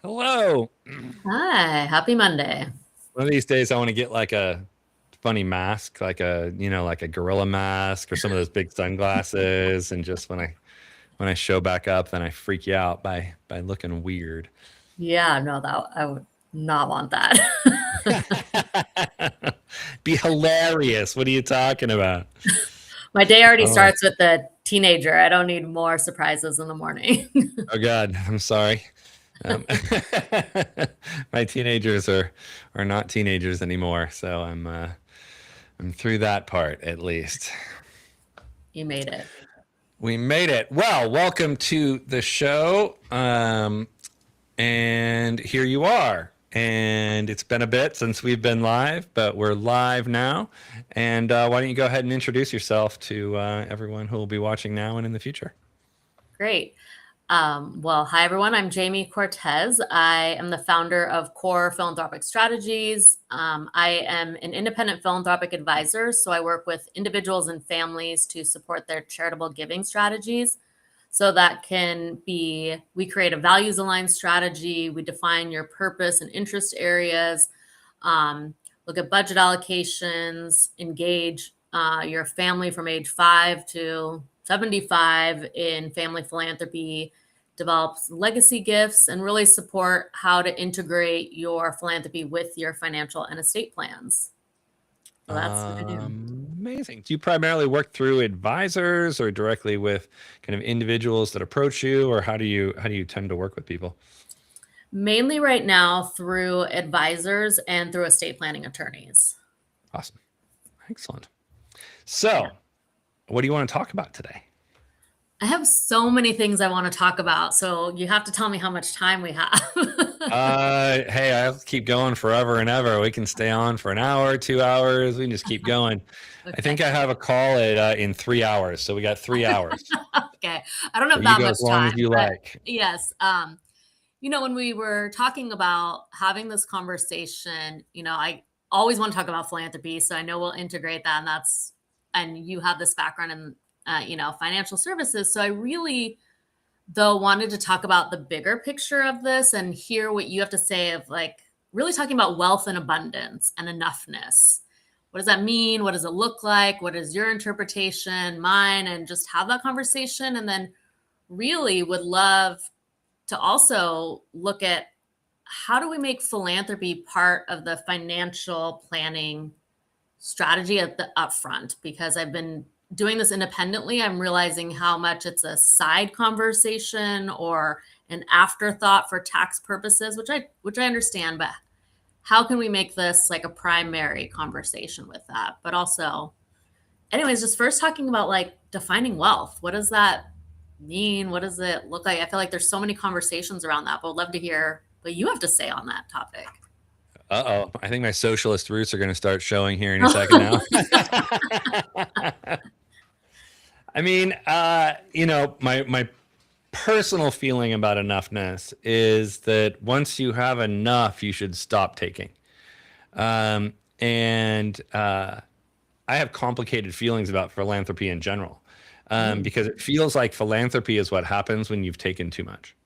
Hello. Hi, happy Monday. One of these days, I want to get like a funny mask, like a gorilla mask or some of those big sunglasses. And just when I show back up, then I freak you out by looking weird. Yeah, no, that I would not want that. Be hilarious. What are you talking about? My day already Oh, starts with the teenager. I don't need more surprises in the morning. oh God, I'm sorry. Um, my teenagers are not teenagers anymore, so I'm through that part at least. You made it. We made it. Well, welcome to the show. And here you are. And it's been a bit since we've been live, but we're live now. And why don't you go ahead and introduce yourself to everyone who will be watching now and in the future? Great. Well, hi everyone. I'm Jaimi Cortes. I am the founder of Core Philanthropic Strategies. I am an independent philanthropic advisor, so I work with individuals and families to support their charitable giving strategies. So that can be, we create a values aligned strategy, we define your purpose and interest areas, look at budget allocations, engage your family from age 5 to 75 in family philanthropy, develops legacy gifts, and really support how to integrate your philanthropy with your financial and estate plans. So that's what I do. Amazing. Do you primarily work through advisors or directly with kind of individuals that approach you, or how do you tend to work with people? Mainly right now through advisors and through estate planning attorneys. Awesome. Excellent. Yeah. So, what do you want to talk about today? I have so many things I want to talk about. So you have to tell me how much time we have. Hey, I'll keep going forever and ever. We can stay on for an hour, 2 hours. We can just keep going. I Okay. think I have a call in 3 hours, so we got 3 hours. Okay. I don't So have you that go much as long time, as you but like. yes. When we were talking about having this conversation, I always want to talk about philanthropy. So I know we'll integrate that. And you have this background in, financial services. So I really, though, wanted to talk about the bigger picture of this and hear what you have to say of like really talking about wealth and abundance and enoughness. What does that mean? What does it look like? What is your interpretation, mine, and just have that conversation. And then really would love to also look at how do we make philanthropy part of the financial planning strategy at the upfront, because I've been doing this independently. I'm realizing how much it's a side conversation or an afterthought for tax purposes, which I understand, but how can we make this like a primary conversation with that? But also, anyways, just first talking about like defining wealth. What does that mean? What does it look like? I feel like there's so many conversations around that, but I'd love to hear what you have to say on that topic. Uh-oh. I think my socialist roots are going to start showing here any second now. I mean, my personal feeling about enoughness is that once you have enough, you should stop taking. And I have complicated feelings about philanthropy in general, Mm, because it feels like philanthropy is what happens when you've taken too much.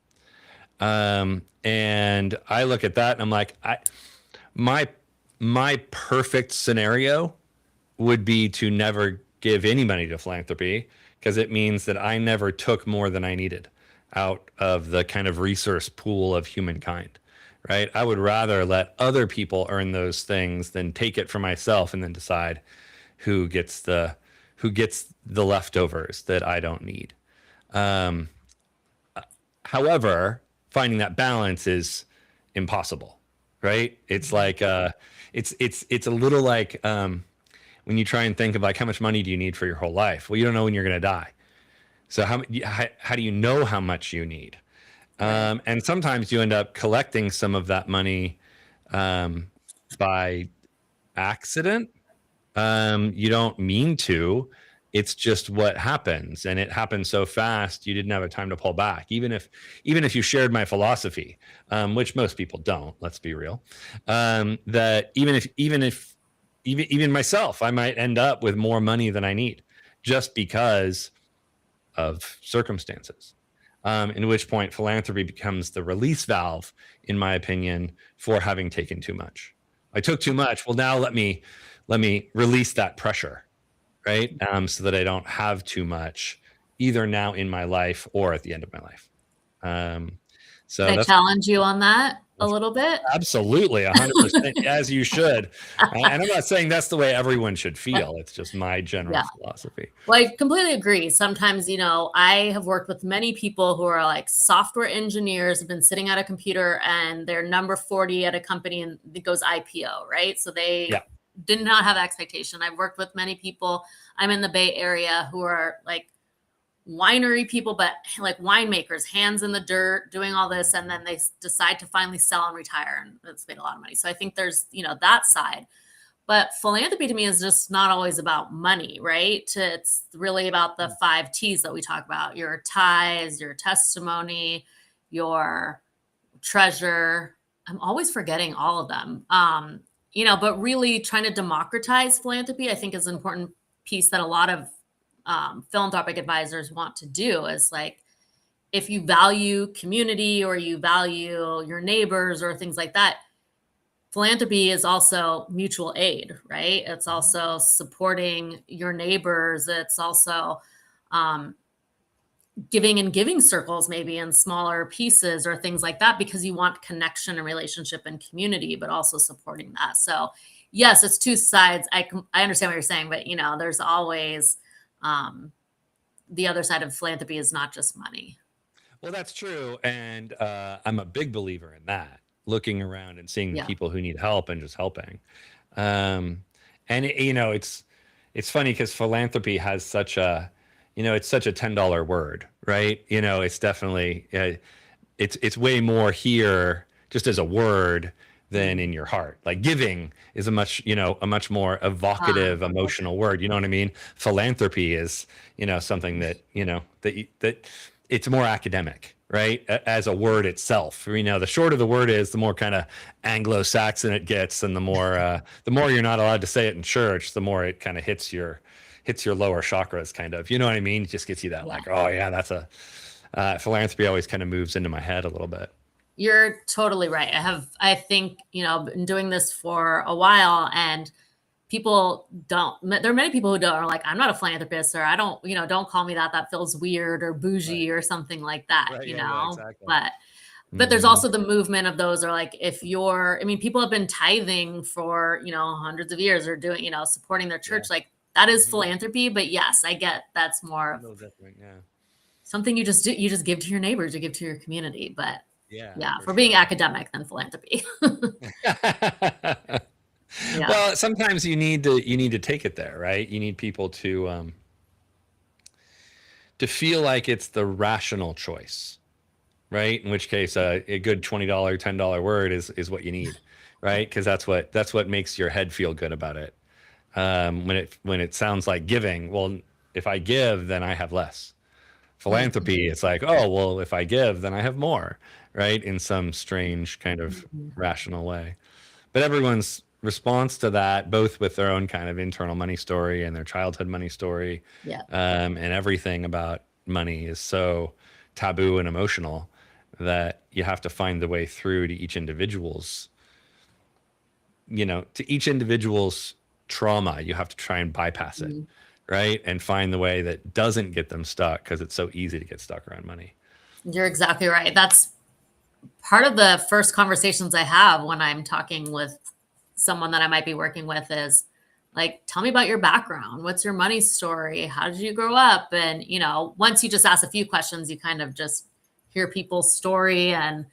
And I look at that and I'm like, my my perfect scenario would be to never give any money to philanthropy because it means that I never took more than I needed out of the kind of resource pool of humankind. Right? I would rather let other people earn those things than take it for myself and then decide who gets the who gets the leftovers that I don't need. Um, However, finding that balance is impossible, right? It's mhm. like it's a little like when you try and think of like how much money do you need for your whole life? Well, you don't know when you're going to die. So how do you know how much you need? Right. And sometimes you end up collecting some of that money um, by accident. You don't mean to. It's just what happens, and it happens so fast you didn't have a time to pull back. Even if you shared my philosophy, which most people don't. Let's be real. That even myself, I might end up with more money than I need, just because of circumstances. In which point philanthropy becomes the release valve, in my opinion, for having taken too much. I took too much. Well, now let me release that pressure, right? So that I don't have too much, either now in my life or at the end of my life. Um, Can so I that's challenge you on that a little bit? absolutely 100%, as you should. And I'm not saying that's the way everyone should feel. It's just my general Yeah. philosophy. Well, I completely agree. Sometimes, I have worked with many people who are like software engineers, have been sitting at a computer and they're number 40 at a company and it goes IPO, right? So they Yeah. did not have expectation. I've worked with many people. I'm in the Bay Area who are like winery people, but like winemakers, hands in the dirt, doing all this. And then they decide to finally sell and retire. And it's made a lot of money. So I think there's, that side. But philanthropy to me is just not always about money, right? It's really about the 5 T's that we talk about: your ties, your testimony, your treasure. I'm always forgetting all of them. But really trying to democratize philanthropy, I think, is an important piece that a lot of philanthropic advisors want to do. Is like, if you value community or you value your neighbors or things like that, philanthropy is also mutual aid, right? It's also supporting your neighbors. It's also giving in giving circles, maybe in smaller pieces or things like that, because you want connection and relationship and community, but also supporting that. So yes, it's two sides. I understand what you're saying, but there's always the other side of philanthropy is not just money. Well, that's true. And I'm a big believer in that, looking around and seeing the Yeah. people who need help and just helping. Um, and it's funny because philanthropy has such a, it's such a $10 word, right? It's definitely, it's way more here just as a word than in your heart. Like giving is a much more evocative, emotional word. You know what I mean? Philanthropy is, something that, that it's more academic, right? As a word itself. The shorter the word is, the more kind of Anglo-Saxon it gets, and the more you're not allowed to say it in church, the more it kind of hits your lower chakras, kind of. You know what I mean? It just gets you that like, oh yeah, that's a philanthropy always kind of moves into my head a little bit. You're totally right. I think, been doing this for a while, and people there are many people who are like, I'm not a philanthropist, or I don't, don't call me that. That feels weird or bougie or something like that, Right. Yeah, exactly. But there's also the movement of those are like, people have been tithing for, hundreds of years, or doing, supporting their church. Like that is philanthropy. But yes, I get that's more A little different, yeah. something you just do. You just give to your neighbors, you give to your community. But Yeah, for for being sure. academic than philanthropy. Yeah. Well, sometimes you need to take it there, right? You need people to feel like it's the rational choice, right? In which case, a good $20, $10 word is what you need, right? Because that's what makes your head feel good about it. When it sounds like giving, well, if I give, then I have less. Philanthropy, it's like, oh, well, if I give, then I have more, right? In some strange kind of rational way. But everyone's response to that, both with their own kind of internal money story and their childhood money story, Yeah. and everything about money is so taboo and emotional that you have to find the way through to each individual's trauma. You have to try and bypass it, right? And find the way that doesn't get them stuck, because it's so easy to get stuck around money. You're exactly right. That's part of the first conversations I have when I'm talking with someone that I might be working with is like, tell me about your background. What's your money story? How did you grow up? And, once you just ask a few questions, you kind of just hear people's story and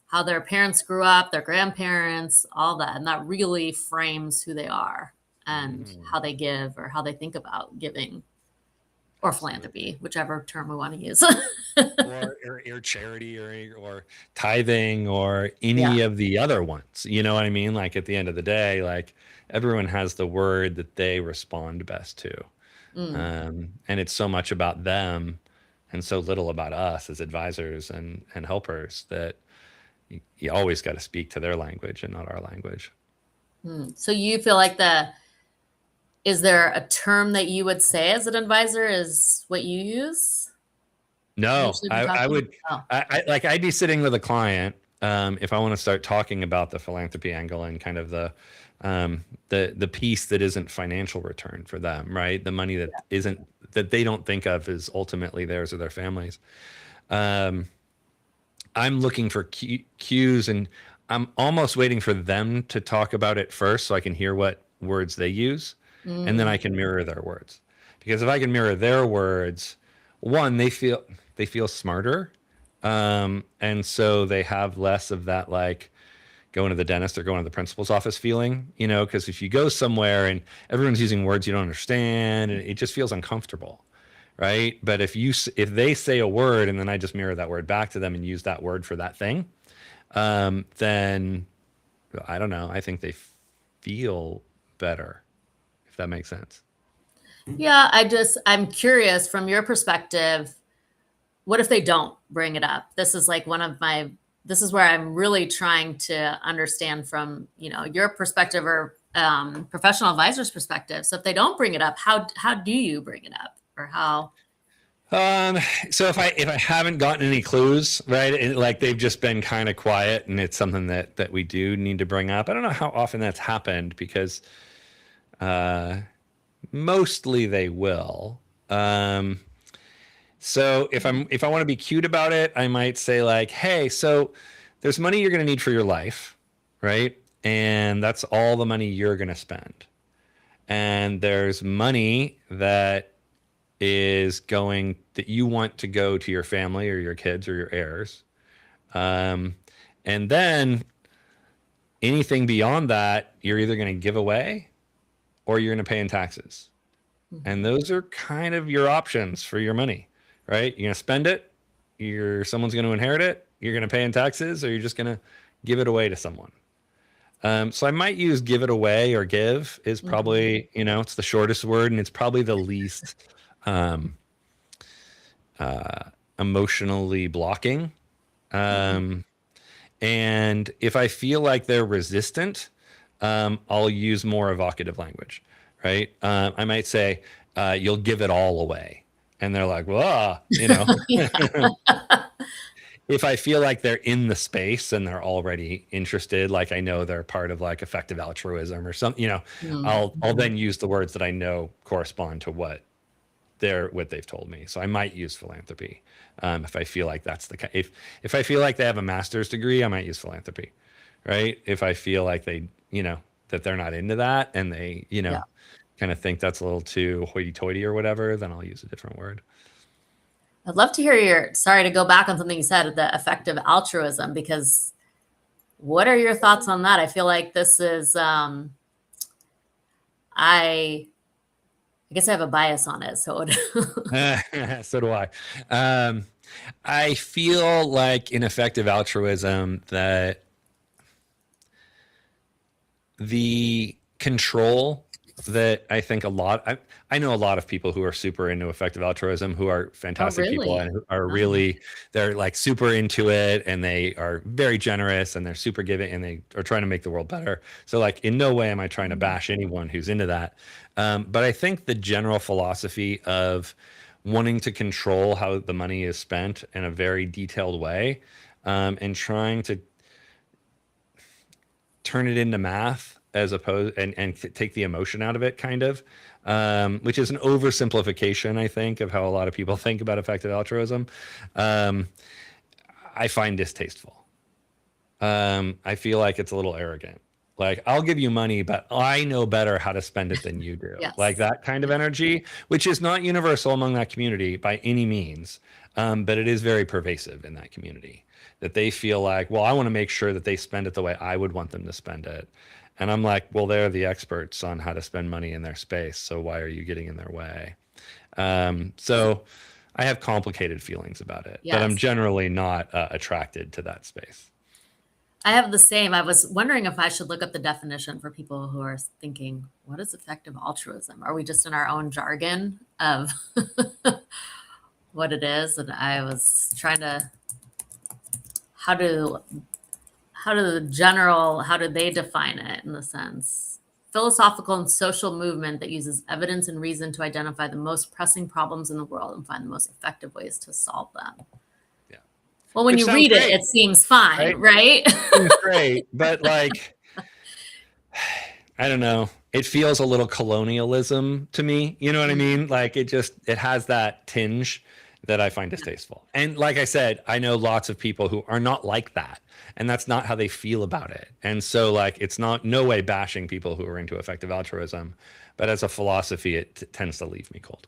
how their parents grew up, their grandparents, all that. And that really frames who they are and how they give or how they think about giving or philanthropy, whichever term we want to use. or charity, or tithing, or any of the other ones. You know what I mean? Like at the end of the day, like everyone has the word that they respond best to. And it's so much about them and so little about us as advisors and helpers that you always got to speak to their language and not our language. So you feel like is there a term that you would say as an advisor is what you use? You No, usually be I talking? would, Oh, like, I'd be sitting with a client, if I want to start talking about the philanthropy angle and kind of the piece that isn't financial return for them, right? The money that isn't, that they don't think of as ultimately theirs or their families. Um, I'm looking for cues, and I'm almost waiting for them to talk about it first so I can hear what words they use, and then mm, I can mirror their words. Because if I can mirror their words, one, they feel smarter, and so they have less of that, like, going to the dentist or going to the principal's office feeling, you know, because if you go somewhere and everyone's using words you don't understand, and it just feels uncomfortable, right? But if they say a word and then I just mirror that word back to them and use that word for that thing, then I don't know. I think they feel better, if that makes sense. yeah. I'm curious from your perspective. What if they don't bring it up? This is like this is where I'm really trying to understand from, your perspective or professional advisor's perspective. So if they don't bring it up, how do you bring it up, or how? Um, so if I haven't gotten any clues, right, like they've just been kind of quiet, and it's something that we do need to bring up. I don't know how often that's happened because uh, mostly they will. Um, so if I want to be cute about it, I might say like, hey, so there's money you're going to need for your life, right? And that's all the money you're going to spend. And there's money that you want to go to your family or your kids or your heirs. Um, and then anything beyond that, you're either going to give away or you're going to pay in taxes. And Mhm. those are kind of your options for your money, right? You're going to spend it, someone's going to inherit it, you're going to pay in taxes, or you're just going to give it away to someone. So I might use give it away, or give is Mhm. probably, it's the shortest word, and it's probably the least um, emotionally blocking. Mhm. Um, and if I feel like they're resistant, I'll use more evocative language, right? I might say, you'll give it all away. And they're like, well, Yeah. if I feel like they're in the space and they're already interested, like I know they're part of like effective altruism or something, I'll Mhm. then use the words that I know correspond to what they've told me. So I might use philanthropy, if I feel like that's if I feel like they have a master's degree, I might use philanthropy, right? If I feel like that they're not into that, and they Yeah. kind of think that's a little too hoity-toity or whatever, then I'll use a different word. I'd love to hear sorry to go back on something you said, the effective altruism, because what are your thoughts on that? I feel like this is, I guess I have a bias on it. So So do I. Um, I feel like in effective altruism that the control that I think I know a lot of people who are super into effective altruism, who are oh, fantastic people really? and who are Oh, really, they're like super into it, and they are very generous, and they're super giving, and they are trying to make the world better. So like in no way am I trying to mm, bash anyone who's into that. But I think the general philosophy of wanting to control how the money is spent in a very detailed way, and trying to turn it into math as opposed and take the emotion out of it, kind of, which is an oversimplification, I think, of how a lot of people think about effective altruism. um, I find distasteful. I feel like it's a little arrogant, like I'll give you money but I know better how to spend it than you do, like yes. that kind of Yes. energy, which is not universal among that community by any means, but it is very pervasive in that community, that they feel like, well, I want to make sure that they spend it the way I would want them to spend it. And I'm like, well, they're the experts on how to spend money in their space, so why are you getting in their way? So I have complicated feelings about it, but I'm Yes. generally not attracted to that space. I have the same. I was wondering if I should look up the definition for people who are thinking, what is effective altruism? Are we just in our own jargon of what it is? And I was trying to, how do how do they define it in the sense? philosophical and social movement that uses evidence and reason to identify the most pressing problems in the world and find the most effective ways to solve them. Yeah. Well, when Which you sounds read it, great, it seems fine, right? Seems great, but like, I don't know. It feels a little colonialism to me. You know what I mean? Like it has that tinge that I find distasteful. And like I said, I know lots of people who are not like that. And that's not how they feel about it. And so like, it's not no way bashing people who are into effective altruism, but as a philosophy, it tends to leave me cold.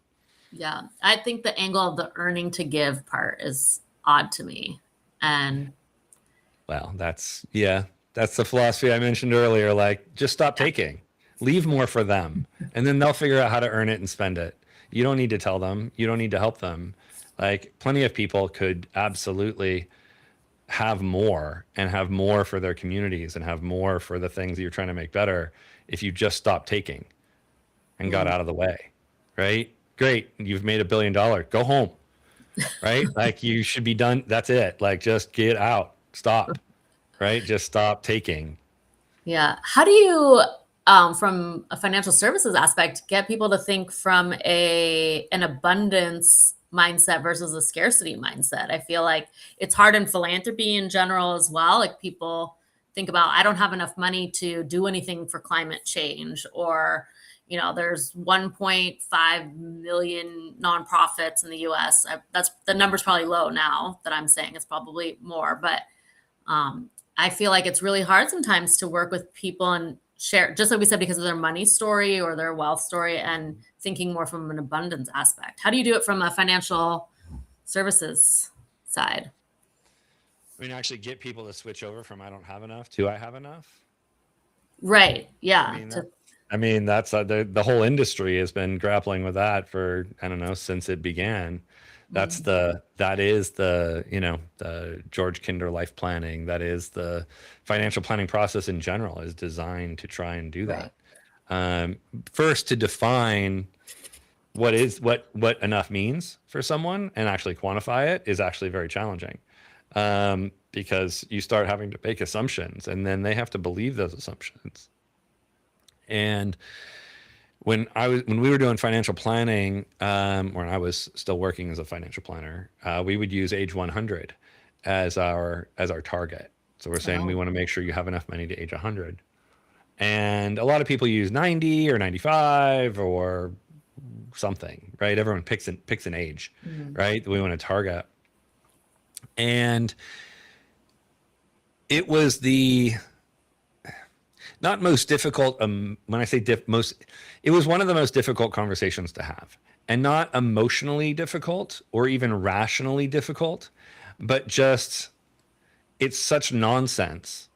Yeah. I think the angle of the earning to give part is odd to me. And well, that's the philosophy I mentioned earlier. Like, just stop taking, leave more for them, and then they'll figure out how to earn it and spend it. You don't need to tell them. You don't need to help them. Like, plenty of people could absolutely have more and have more for their communities and have more for the things that you're trying to make better if you just stop taking and got out of the way, right? Great. You've made $1 billion. Go home, right? Like, you should be done. That's it. Like, just get out. Stop, right? Just stop taking. yeah. How do you, from a financial services aspect, get people to think from an abundance mindset versus a scarcity mindset? I feel like it's hard in philanthropy in general as well. Like people think about, I don't have enough money to do anything for climate change, or, you know, there's 1.5 million nonprofits in the US. That's the number's probably low now that I'm saying. It's probably more, but I feel like it's really hard sometimes to work with people and share, just like we said, because of their money story or their wealth story, and thinking more from an abundance aspect. How do you do it from a financial services side? I mean, actually get people to switch over from I don't have enough to I have enough. Right. Yeah. I mean, that's the whole industry has been grappling with that for, I don't know, since it began. That is the, you know, the George Kinder life planning. That is the financial planning process in general is designed to try and do that. First, to define what enough means for someone and actually quantify it is actually very challenging, because you start having to make assumptions and then they have to believe those assumptions. And when we were doing financial planning, when I was still working as a financial planner, we would use age 100 as our target. So we're saying we want to make sure you have enough money to age 100. And a lot of people use 90 or 95 or something, right? Everyone picks an age, right, that we want to target. And it was the not most difficult, when I say it was one of the most difficult conversations to have, and not emotionally difficult or even rationally difficult, but just, it's such nonsense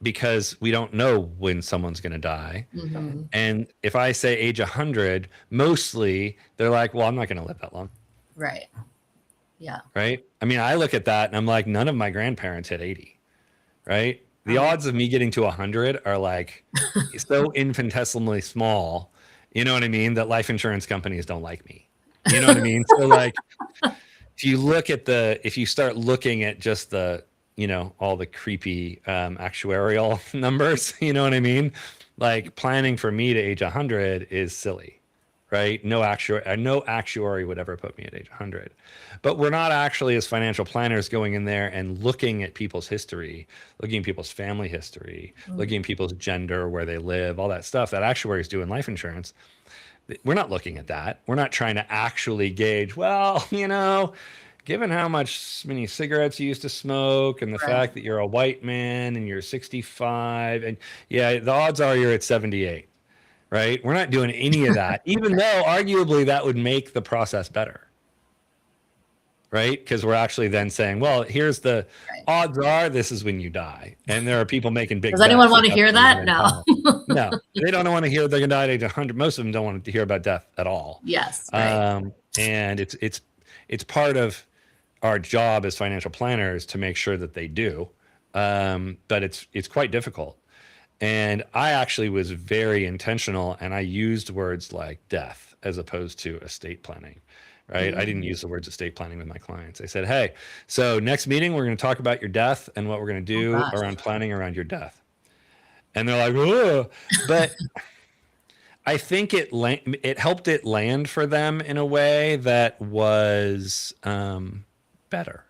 because we don't know when someone's going to die. And if I say age 100, mostly they're like, well, I'm not going to live that long. Right. Yeah. Right. I mean, I look at that and I'm like, none of my grandparents hit 80. Right. The odds of me getting to 100 are like so infinitesimally small, you know what I mean, that life insurance companies don't like me. You know what I mean? So like, if you start looking at just the, you know, all the creepy actuarial numbers, you know what I mean? Like, planning for me to age 100 is silly, right? No actuary would ever put me at age 100. But we're not actually, as financial planners, going in there and looking at people's history, looking at people's family history, looking at people's gender, where they live, all that stuff that actuaries do in life insurance. We're not looking at that. We're not trying to actually gauge, well, you know, given how many cigarettes you used to smoke and the fact that you're a white man and you're 65, and yeah, the odds are you're at 78, right? We're not doing any of that, even though arguably that would make the process better. Right? Because we're actually then saying, well, here's the odds are this is when you die. And there are people making big Does anyone bets want to hear that? No. No, they don't want to hear they're going to die at age 100. Most of them don't want to hear about death at all. Yes. Right. And it's part of our job as financial planners to make sure that they do. But it's quite difficult. And I actually was very intentional, and I used words like death as opposed to estate planning. Right. I didn't use the words estate planning with my clients. I said, hey, so next meeting, we're going to talk about your death and what we're going to do around planning around your death. And they're like, oh, but I think it helped it land for them in a way that was better.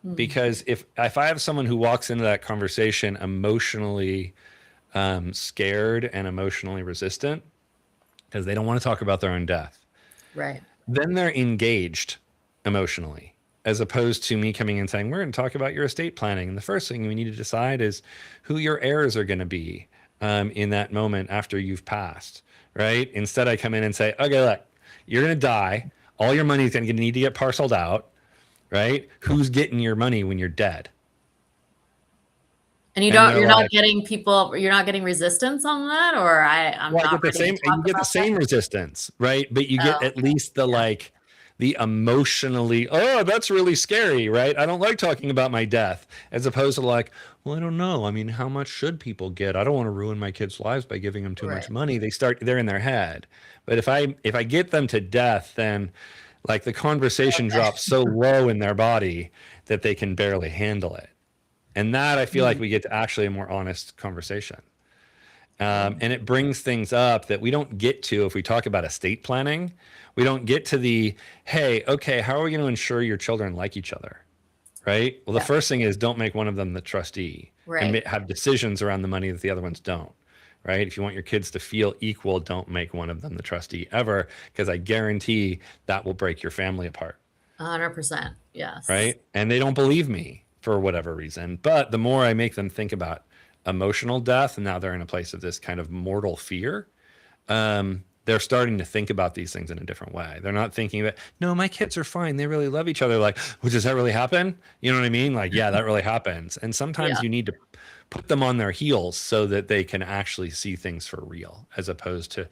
Mm. Because if I have someone who walks into that conversation emotionally scared and emotionally resistant because they don't want to talk about their own death, Right. then they're engaged emotionally, as opposed to me coming in and saying, we're going to talk about your estate planning. And the first thing we need to decide is who your heirs are going to be in that moment after you've passed, right? Instead, I come in and say, okay, look, you're going to die. All your money is going to need to get parceled out, right? Who's getting your money when you're dead? And And they're you're not like, getting people, you're not getting resistance on that, or I'm well, I not get the ready to same, talk you get the about that. same resistance, right? But you get Oh, at least the yeah. like the emotionally, oh, that's really scary, right? I don't like talking about my death, as opposed to like, well, I don't know. I mean, how much should people get? I don't want to ruin my kids' lives by giving them too much Right. money. They're in their head. But if I get them to death, then like the conversation drops so low in their body that they can barely handle it. And that I feel like Mm. we get to actually a more honest conversation. Yeah. And it brings things up that we don't get to if we talk about estate planning. We don't get to the, hey, okay, how are we going to ensure your children like each other? Right. Well, the Yeah. first thing is don't make one of them the trustee and Right. have decisions around the money that the other ones don't. Right. If you want your kids to feel equal, don't make one of them the trustee ever, because I guarantee that will break your family apart. 100%. Yes. Right. And they don't believe me for whatever reason. But the more I make them think about emotional death, and now they're in a place of this kind of mortal fear, they're starting to think about these things in a different way. They're not thinking that, no, my kids are fine. They really love each other. Like, well, does that really happen? You know what I mean? Like, yeah, that really happens. And sometimes Yeah. you need to put them on their heels so that they can actually see things for real, as opposed to,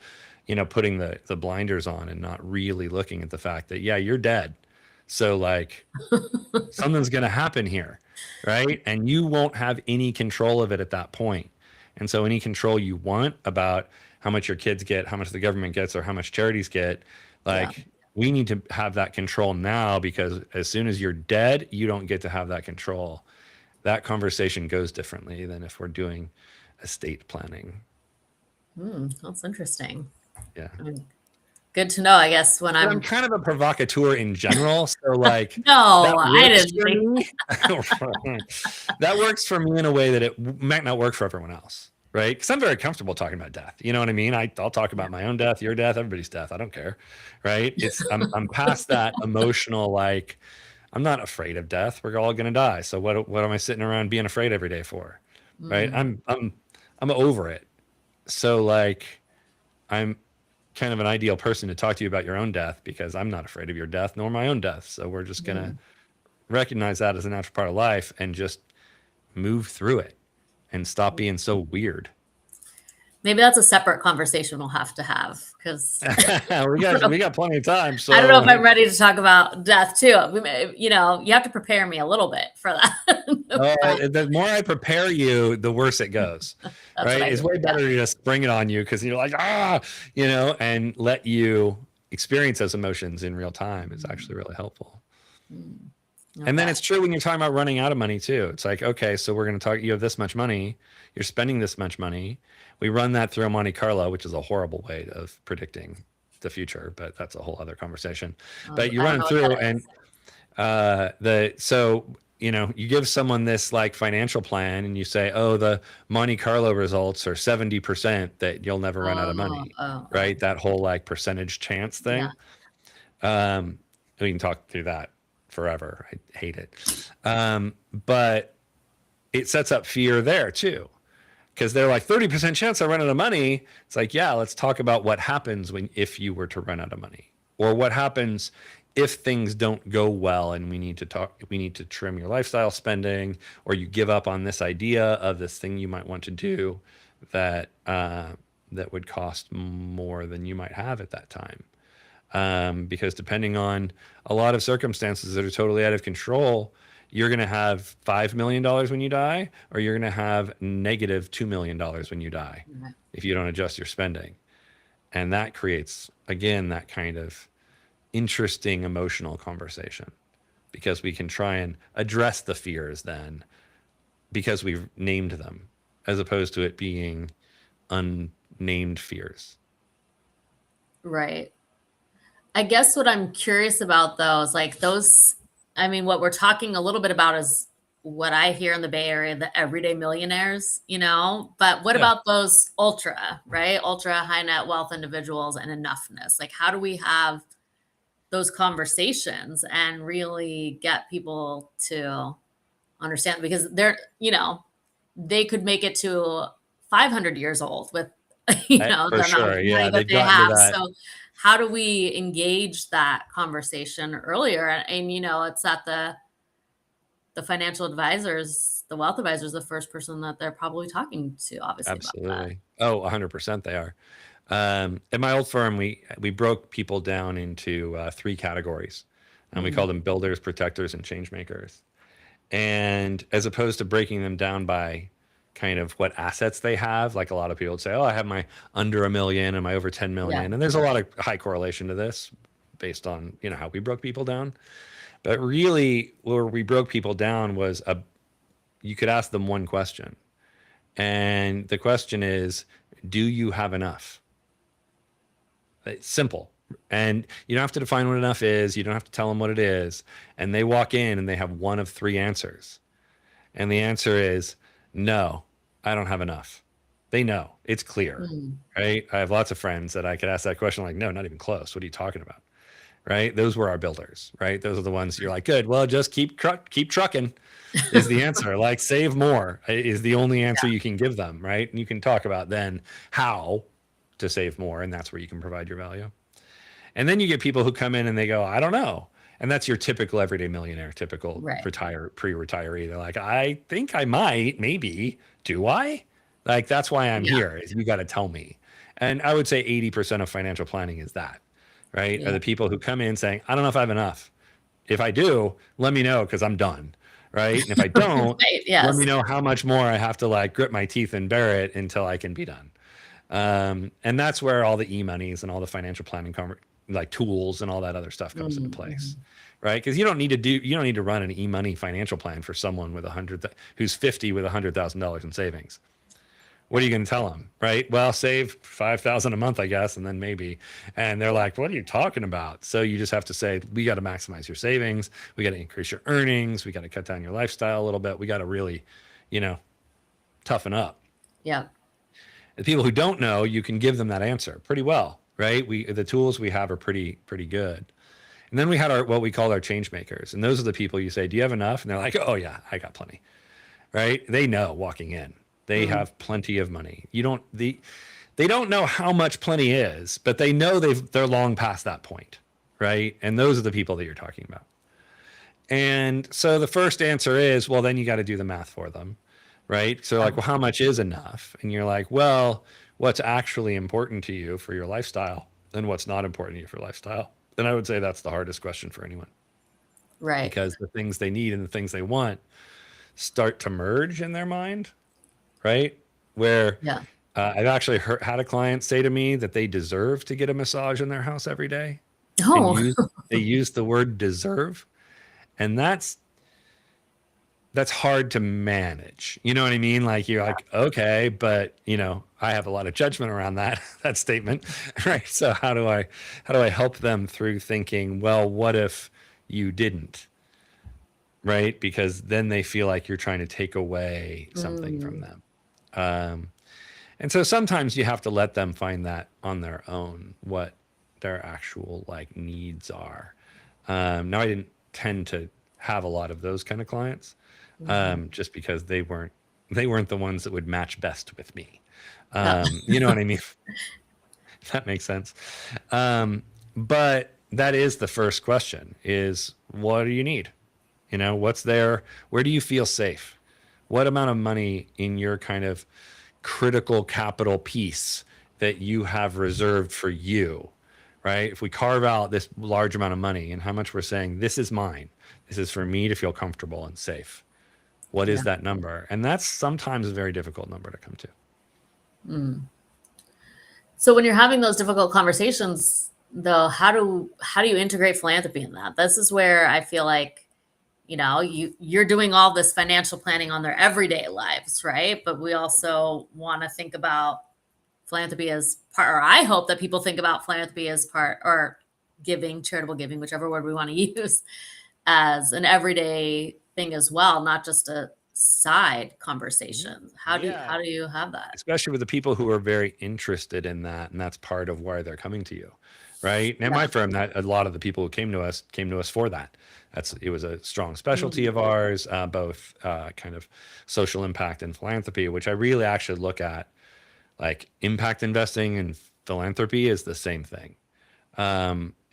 putting the blinders on and not really looking at the fact that, yeah, you're dead. So like something's going to happen here, right? And you won't have any control of it at that point. And so any control you want about how much your kids get, how much the government gets, or how much charities get, Yeah. like we need to have that control now, because as soon as you're dead, you don't get to have that control. That conversation goes differently than if we're doing estate planning. That's interesting. Yeah. I mean, good to know, I guess, when But I'm I'm. kind of a provocateur in general, so like that No, I works didn't for think. me. That works for me in a way that it might not work for everyone else, right? Because I'm very comfortable talking about death. You know what I mean? I'll talk about my own death, your death, everybody's death. I don't care, right? I'm past that emotional, like I'm not afraid of death. We're all gonna die. So what am I sitting around being afraid every day for, right? Mm. I'm over it. So like I'm kind of an ideal person to talk to you about your own death, because I'm not afraid of your death nor my own death. So we're just going to Mm. recognize that as a natural part of life and just move through it and stop being so weird. Maybe that's a separate conversation we'll have to have, because we got plenty of time. I don't know if So I'm ready to talk about death too. You have to prepare me a little bit for that. the more I prepare you, the worse it goes. That's what Right? I It's hear. way better to just bring it on you, because you're like, and let you experience those emotions in real time is actually really helpful. Mm. And then Okay. it's true when you're talking about running out of money too. It's like, okay, so we're going to talk, you have this much money, you're spending this much money. We run that through a Monte Carlo, which is a horrible way of predicting the future, but that's a whole other conversation. But you I don't run know what that through and is. you give someone this like financial plan and you say, oh, the Monte Carlo results are 70% that you'll never run out of money, Oh. right? That whole like percentage chance Yeah. thing. We can talk through that forever. I hate it. But it sets up fear there too, because they're like 30% chance I run out of money. It's like, yeah, let's talk about what happens if you were to run out of money, or what happens if things don't go well and we need to trim your lifestyle spending, or you give up on this idea of this thing you might want to do that that would cost more than you might have at that time. Because depending on a lot of circumstances that are totally out of control, you're going to have $5 million when you die, or you're going to have negative $2 million when you die Okay. if you don't adjust your spending. And that creates, again, that kind of interesting emotional conversation, because we can try and address the fears then, because we've named them as opposed to it being unnamed fears. Right. I guess what I'm curious about though is like those, I mean, what we're talking a little bit about is what I hear in the Bay Area, the everyday millionaires, but what Yeah, about those ultra, right? Ultra high net wealth individuals and enoughness? Like, how do we have those conversations and really get people to understand? Because they could make it to 500 years old with, for the amount of sure. money Yeah, that they've they gotten to have. that. So how do we engage that conversation earlier? And it's at the financial advisors, the wealth advisors, the first person that they're probably talking to, obviously, about that. Absolutely. Oh, 100% they are. At my old firm, we broke people down into 3 categories, and we Mm, called them builders, protectors, and change makers. And as opposed to breaking them down by kind of what assets they have, like a lot of people would say, oh, I have my under 1 million and my over 10 yeah. million. And there's a lot of high correlation to this based on, how we broke people down. But really where we broke people down was you could ask them one question. And the question is, do you have enough? It's simple. And you don't have to define what enough is. You don't have to tell them what it is. And they walk in and they have one of 3 answers. And the answer is no, I don't have enough. They know it's clear, Mm, right? I have lots of friends that I could ask that question like, no, not even close. What are you talking about? Right? Those were our builders, right? Those are the ones you're like, good. Well, just keep trucking is the answer. Like save more is the only answer you can give them, right? And you can talk about then how to save more, and that's where you can provide your value. And then you get people who come in and they go, I don't know. And that's your typical everyday millionaire, typical right. pre-retiree. They're like, I think I might, maybe. Do I? Like, that's why I'm Yeah. here, is you got to tell me. And I would say 80% of financial planning is that, right? Are Yeah. the people who come in saying, I don't know if I have enough. If I do, let me know because I'm done, right? And if I don't, Right. let me Yes. know how much more I have to like grit my teeth and bear it until I can be done. And that's where all the e-monies and all the financial planning like tools and all that other stuff comes into place, Mhm. right? Because you don't need to run an e-money financial plan for someone who's 50 with $100,000 in savings. What are you going to tell them, right? Well, save 5,000 a month, I guess, and then maybe. And they're like, "What are you talking about?" So you just have to say, "We got to maximize your savings. We got to increase your earnings. We got to cut down your lifestyle a little bit. We got to really, you know, toughen up." Yeah. The people who don't know, you can give them that answer pretty well, right? The tools we have are pretty good. And then we had what we call our change makers, and those are the people you say, "Do you have enough?" And they're like, "Oh yeah, I got plenty." Right? They know walking in, they Mm, have plenty of money. They don't know how much plenty is, but they know they're long past that point, right? And those are the people that you're talking about. And so the first answer is, well, then you got to do the math for them, right? So yeah. like, well, how much is enough? And you're like, well, what's actually important to you for your lifestyle and what's not important to you for lifestyle? And I would say that's the hardest question for anyone, Right. because the things they need and the things they want start to merge in their mind, right? Where Yeah. I've actually had a client say to me that they deserve to get a massage in their house every day, and Oh, they use the word deserve, and that's hard to manage. You know what I mean? Like you're like, okay, but I have a lot of judgment around that statement, right? So how do I help them through thinking, well, what if you didn't, right? Because then they feel like you're trying to take away something from mm, them. And so sometimes you have to let them find that on their own, what their actual like needs are. Now I didn't tend to have a lot of those kind of clients, mhm. just because they weren't the ones that would match best with me. Yeah. You know what I mean? If that makes sense. But that is the first question: is what do you need? What's there? Where do you feel safe? What amount of money in your kind of critical capital piece that you have reserved for you, right? If we carve out this large amount of money and how much we're saying, this is mine, this is for me to feel comfortable and safe. What Yeah. is that number? And that's sometimes a very difficult number to come to. Mm. So when you're having those difficult conversations, though, how do you integrate philanthropy in that? This is where I feel like, you're doing all this financial planning on their everyday lives, right? But we also want to think about philanthropy as part, or I hope that people think about philanthropy as part, or giving, charitable giving, whichever word we want to use, as an everyday thing as well, not just a side conversation. How do Yeah. you have that? Especially with the people who are very interested in that, and that's part of why they're coming to you, right? And at Yeah. my firm, that a lot of the people who came to us for that. It was a strong specialty Mm. of ours, both kind of social impact and philanthropy, which I really actually look at like impact investing and philanthropy is the same thing.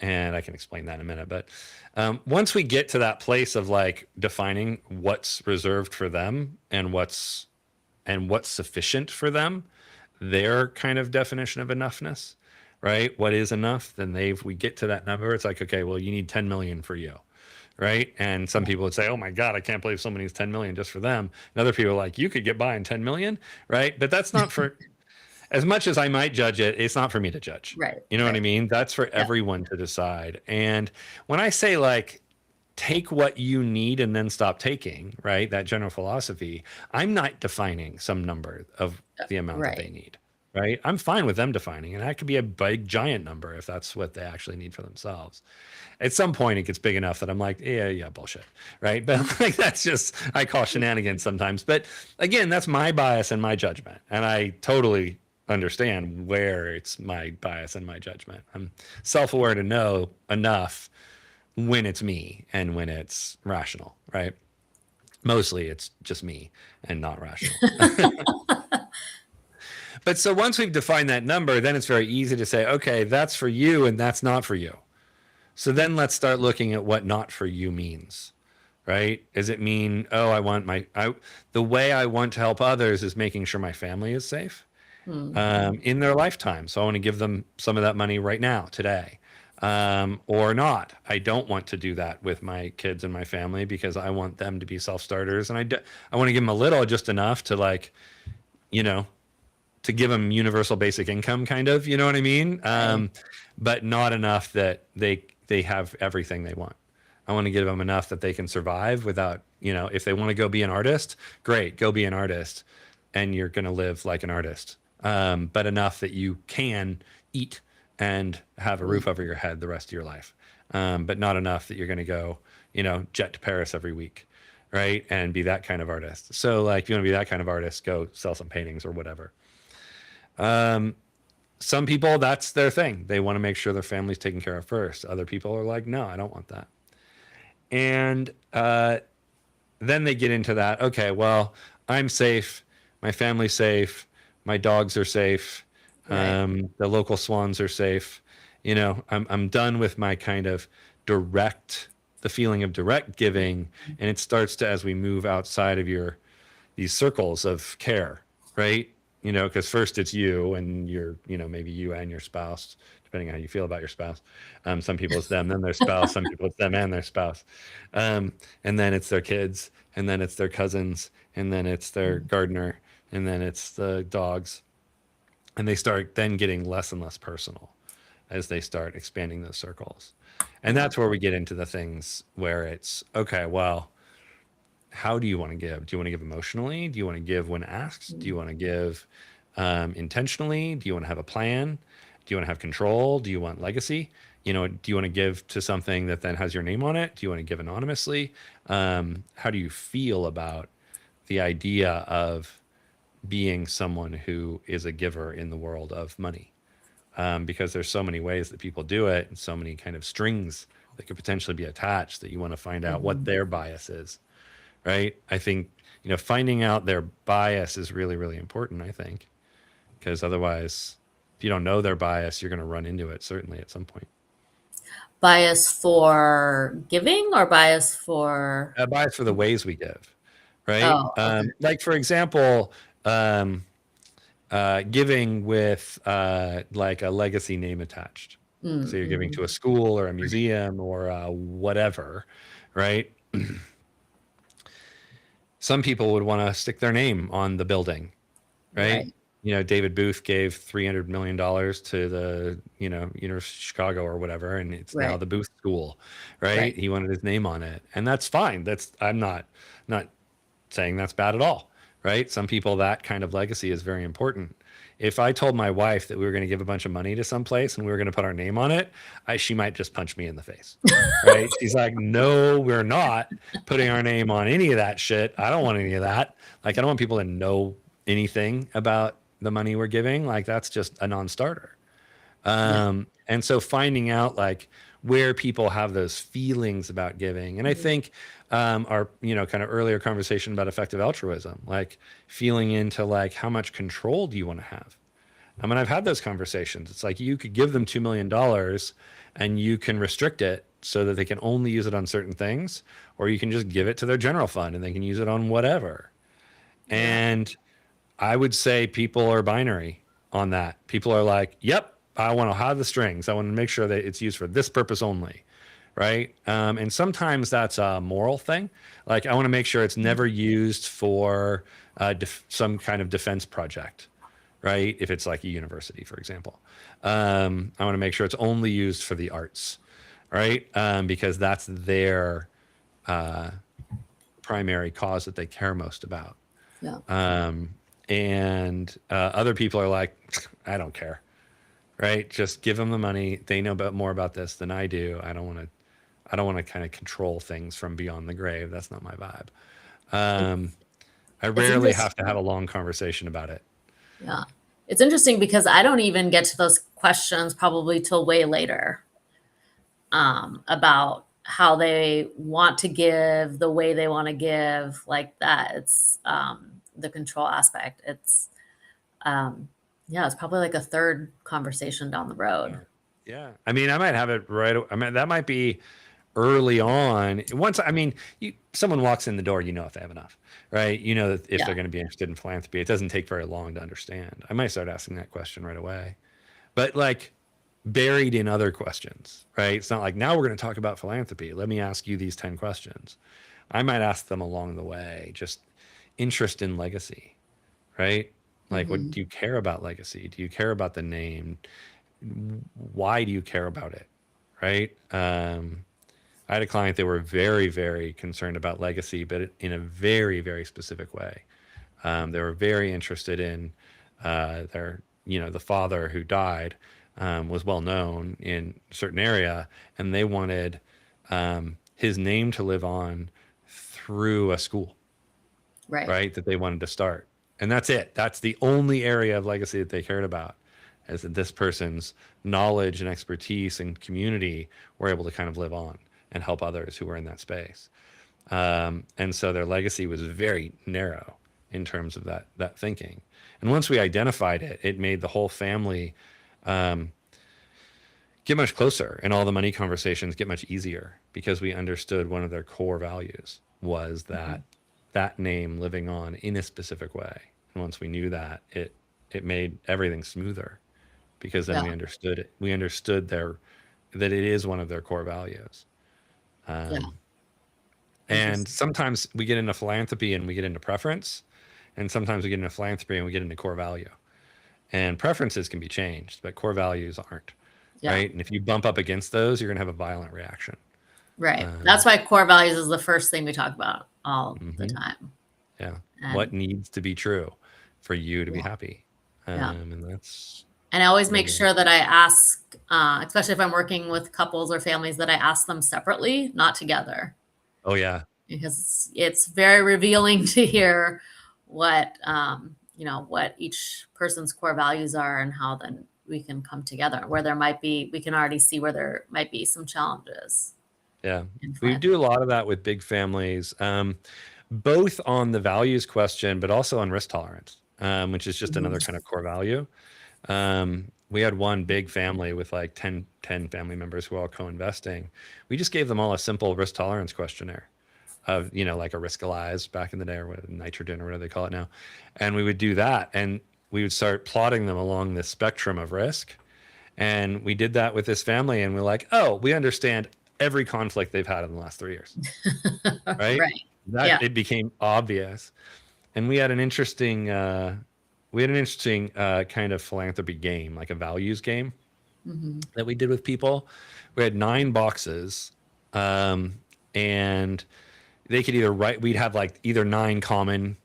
And I can explain that in a minute. But once we get to that place of like defining what's reserved for them and what's sufficient for them, their kind of definition of enoughness, right? What is enough? Then we get to that number. It's like, okay, well, you need 10 million for you, right? And some people would say, oh my God, I can't believe somebody needs 10 million just for them. And other people are like, you could get by in 10 million, right? But that's not for, as much as I might judge it, it's not for me to judge. Right. You know what I Right. mean? That's for Yeah. everyone to decide. And when I say like, take what you need and then stop taking, right? That general philosophy, I'm not defining some number of the amount that they Right. need, right? I'm fine with them defining, and that could be a big, giant number if that's what they actually need for themselves. At some point, it gets big enough that I'm like, yeah, bullshit, right? But like, that's just, I call shenanigans sometimes. But again, that's my bias and my judgment. And I totally understand where it's my bias and my judgment. I'm self-aware to know enough when it's me and when it's rational, right? Mostly it's just me and not rational. But so once we've defined that number, then it's very easy to say, okay, that's for you and that's not for you. So then let's start looking at what not for you means, right? Does it mean, oh, the way I want to help others is making sure my family is safe in their lifetime. So I want to give them some of that money right now, today. Or not. I don't want to do that with my kids and my family because I want them to be self-starters, and I want to give them a little, just enough to like, to give them universal basic income, kind of, you know what I mean? But not enough that they have everything they want. I want to give them enough that they can survive without, if they want to go be an artist, great, go be an artist, and you're going to live like an artist. But enough that you can eat and have a roof over your head the rest of your life. But not enough that you're going to go, jet to Paris every week, right? And be that kind of artist. So like, if you want to be that kind of artist, go sell some paintings or whatever. Some people, that's their thing. They want to make sure their family's taken care of first. Other people are like, no, I don't want that. And then they get into that, okay, well, I'm safe. My family's safe. My dogs are safe. Right. The local swans are safe. I'm done with my kind of the feeling of direct giving. And it starts to, as we move outside of these circles of care, right? Because first it's you and maybe you and your spouse, depending on how you feel about your spouse. Some people it's them, then their spouse. Some people it's them and their spouse. And then it's their kids, and then it's their cousins, and then it's their gardener, and then it's the dogs. And they start then getting less and less personal as they start expanding those circles. And that's where we get into the things where it's, okay, well, how do you want to give? Do you want to give emotionally? Do you want to give when asked? Do you want to give intentionally? Do you want to have a plan? Do you want to have control? Do you want legacy? Do you want to give to something that then has your name on it? Do you want to give anonymously? How do you feel about the idea of being someone who is a giver in the world of money? Because there's so many ways that people do it and so many kind of strings that could potentially be attached that you want to find out what their bias is, right? I think, finding out their bias is really, really important, I think, because otherwise, if you don't know their bias, you're going to run into it certainly at some point. Bias for giving or bias for? Bias for the ways we give, right? Oh, okay. Like, for example, giving with like a legacy name attached. So you're giving to a school or a museum or whatever, right? Some people would want to stick their name on the building, right? David Booth gave $300 million to the, University of Chicago or whatever, and it's now Right. the Booth School, Right. right? He wanted his name on it, and that's fine. I'm not saying that's bad at all, right? Some people, that kind of legacy is very important. If I told my wife that we were going to give a bunch of money to some place and we were going to put our name on it, she might just punch me in the face, right? She's like, no, we're not putting our name on any of that shit. I don't want any of that. Like, I don't want people to know anything about the money we're giving. Like, that's just a non-starter. Yeah. And so finding out like where people have those feelings about giving. And I think our, kind of earlier conversation about effective altruism, like feeling into like how much control do you want to have? I mean, I've had those conversations. It's like you could give them $2 million and you can restrict it so that they can only use it on certain things, or you can just give it to their general fund and they can use it on whatever. Yeah. And I would say people are binary on that. People are like, yep, I want to have the strings. I want to make sure that it's used for this purpose only. Right. And sometimes that's a moral thing. Like, I want to make sure it's never used for some kind of defense project. Right. If it's like a university, for example, I want to make sure it's only used for the arts. Right. Because that's their primary cause that they care most about. Yeah. And other people are like, I don't care, right? Just give them the money. They know more about this than I do. I don't want to kind of control things from beyond the grave. That's not my vibe. I rarely have to have a long conversation about it. Yeah. It's interesting because I don't even get to those questions probably till way later, about how they want to give, the way they want to give, like that. It's the control aspect. It's it's probably like a third conversation down the road. Yeah. I mean, I might have it right. I mean, that might be early on. Once, I mean, someone walks in the door, if they have enough, right? If they're going to be interested in philanthropy, it doesn't take very long to understand. I might start asking that question right away, but like buried in other questions, right? It's not like, now we're going to talk about philanthropy. Let me ask you these 10 questions. I might ask them along the way, just interest in legacy, right? Like, what do you care about legacy? Do you care about the name? Why do you care about it? Right. I had a client that were very, very concerned about legacy, but in a very, very specific way. They were very interested in the father who died was well known in a certain area, and they wanted his name to live on through a school, right? That they wanted to start. And that's it. That's the only area of legacy that they cared about, is that this person's knowledge and expertise and community were able to kind of live on and help others who were in that space. And so their legacy was very narrow in terms of that thinking. And once we identified it, it made the whole family get much closer, and all the money conversations get much easier, because we understood one of their core values was that name living on in a specific way. And once we knew that, it made everything smoother, because then we understood it. We understood that it is one of their core values. And sometimes we get into philanthropy and we get into preference, and sometimes we get into philanthropy and we get into core value. And preferences can be changed, but core values aren't. Right. And if you bump up against those, you're going to have a violent reaction. Right. That's why core values is the first thing we talk about all the time. Yeah. What needs to be true for you to be happy? And I always make sure that I ask, especially if I'm working with couples or families, that I ask them separately, not together. Oh, yeah. Because it's very revealing to hear what each person's core values are, and how then we can come together, where we can already see where there might be some challenges. Yeah. We do a lot of that with big families, both on the values question, but also on risk tolerance, which is just another kind of core value. We had one big family with like 10 family members who are all co-investing. We just gave them all a simple risk tolerance questionnaire of, like a Riskalyze back in the day, or nitrogen, or whatever they call it now. And we would do that, and we would start plotting them along this spectrum of risk. And we did that with this family, and we're like, oh, we understand every conflict they've had in the last 3 years. Right. It became obvious. And we had an interesting we had an interesting kind of philanthropy game, like a values game that we did with people. We had 9 boxes, um, and they could either write. We'd have like either 9 common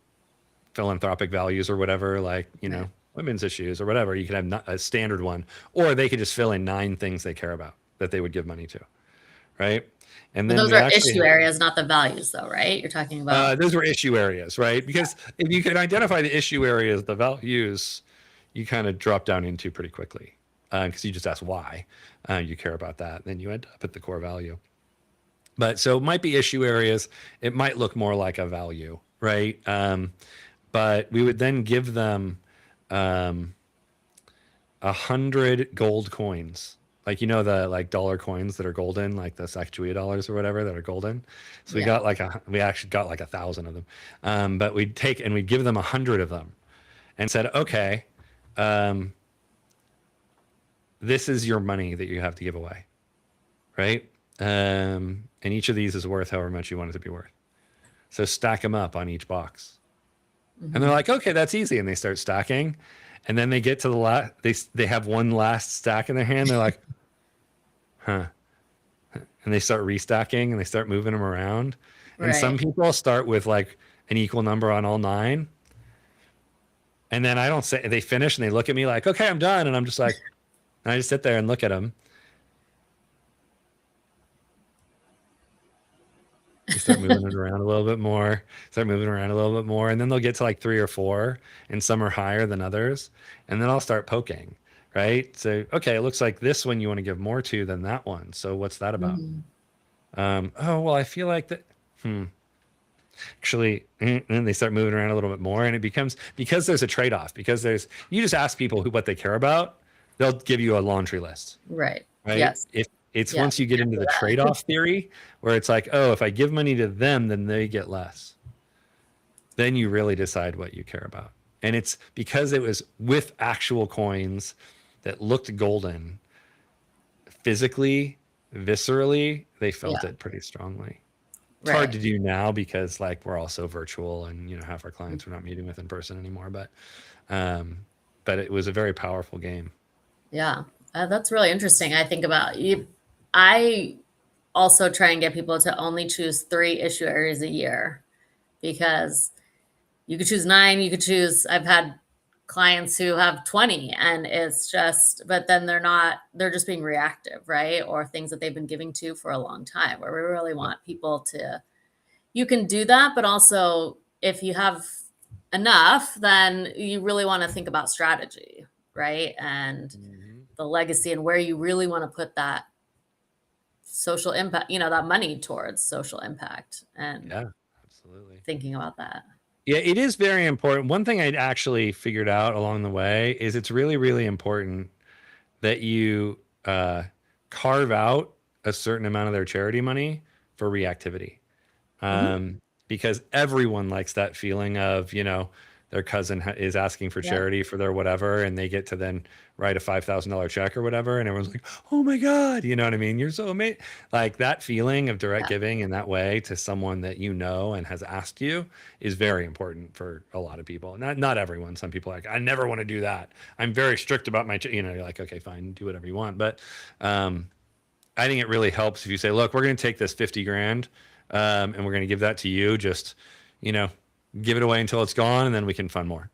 philanthropic values or whatever, like Right. women's issues or whatever. You could have a standard one, or they could just fill in 9 things they care about that they would give money to, right? And But then those we are actually issue areas, not the values, though, right? You're talking about. those were issue areas, right? Because if you can identify the issue areas, the values, you kind of drop down into pretty quickly, because you just ask why you care about that, then you end up at the core value. But so it might be issue areas. It might look more like a value, right? But we would then give them 100 gold coins, like the like dollar coins that are golden, like the Sacagawea dollars or whatever that are golden. So we Yeah. got we actually got like 1,000 of them, but we'd take and we'd give them 100 of them, and said, okay, this is your money that you have to give away, right? And each of these is worth however much you want it to be worth. So stack them up on each box. And they're like, okay, that's easy. And they start stacking. And then they get to the last, they have one last stack in their hand. They're like, huh. And they start restacking and they start moving them around. And some Right. people start with like an equal number on all 9. And then I don't say, they finish and they look at me like, okay, I'm done. And I'm just like, and I just sit there and look at them. You start moving it around a little bit more, and then they'll get to like 3 or 4, and some are higher than others. And then I'll start poking, right? So, okay, it looks like this one you want to give more to than that one. So what's that about? Mhm. Oh, well, I feel like that. Actually, and then they start moving around a little bit more, and it becomes, because there's a trade-off, because you just ask people what they care about, they'll give you a laundry list. Right. Right? Yes. It's Yeah. once you get into the trade-off theory where it's like, oh, if I give money to them, then they get less. Then you really decide what you care about. And it's because it was with actual coins that looked golden, physically, viscerally, they felt Yeah. it pretty strongly. It's hard Right. to do now because like we're all so virtual, and half our clients we're not meeting with in person anymore. But it was a very powerful game. Yeah. That's really interesting. I think about you. I also try and get people to only choose 3 issue areas a year, because you could choose 9, you could choose, I've had clients who have 20, and it's just, but then they're just being reactive, right? Or things that they've been giving to for a long time, where we really want people to, you can do that, but also if you have enough, then you really want to think about strategy, right? And the legacy, and where you really want to put that social impact, that money towards social impact, and Yeah, absolutely. thinking about that. Yeah, it is very important. One thing I actually figured out along the way is it's really, really important that you carve out a certain amount of their charity money for reactivity. Mhm. Because everyone likes that feeling of, their cousin is asking for Yeah. charity for their whatever, and they get to then write a $5,000 check or whatever, and everyone's like, "Oh my God," you know what I mean? You're so amazing. Like that feeling of direct Yeah. giving in that way to someone that you know and has asked you is very important for a lot of people. Not everyone. Some people are like, I never want to do that. I'm very strict about my, you're like, okay, fine, do whatever you want. But I think it really helps if you say, look, we're going to take this 50 grand, and we're going to give that to you. Just, you know, give it away until it's gone, and then we can fund more.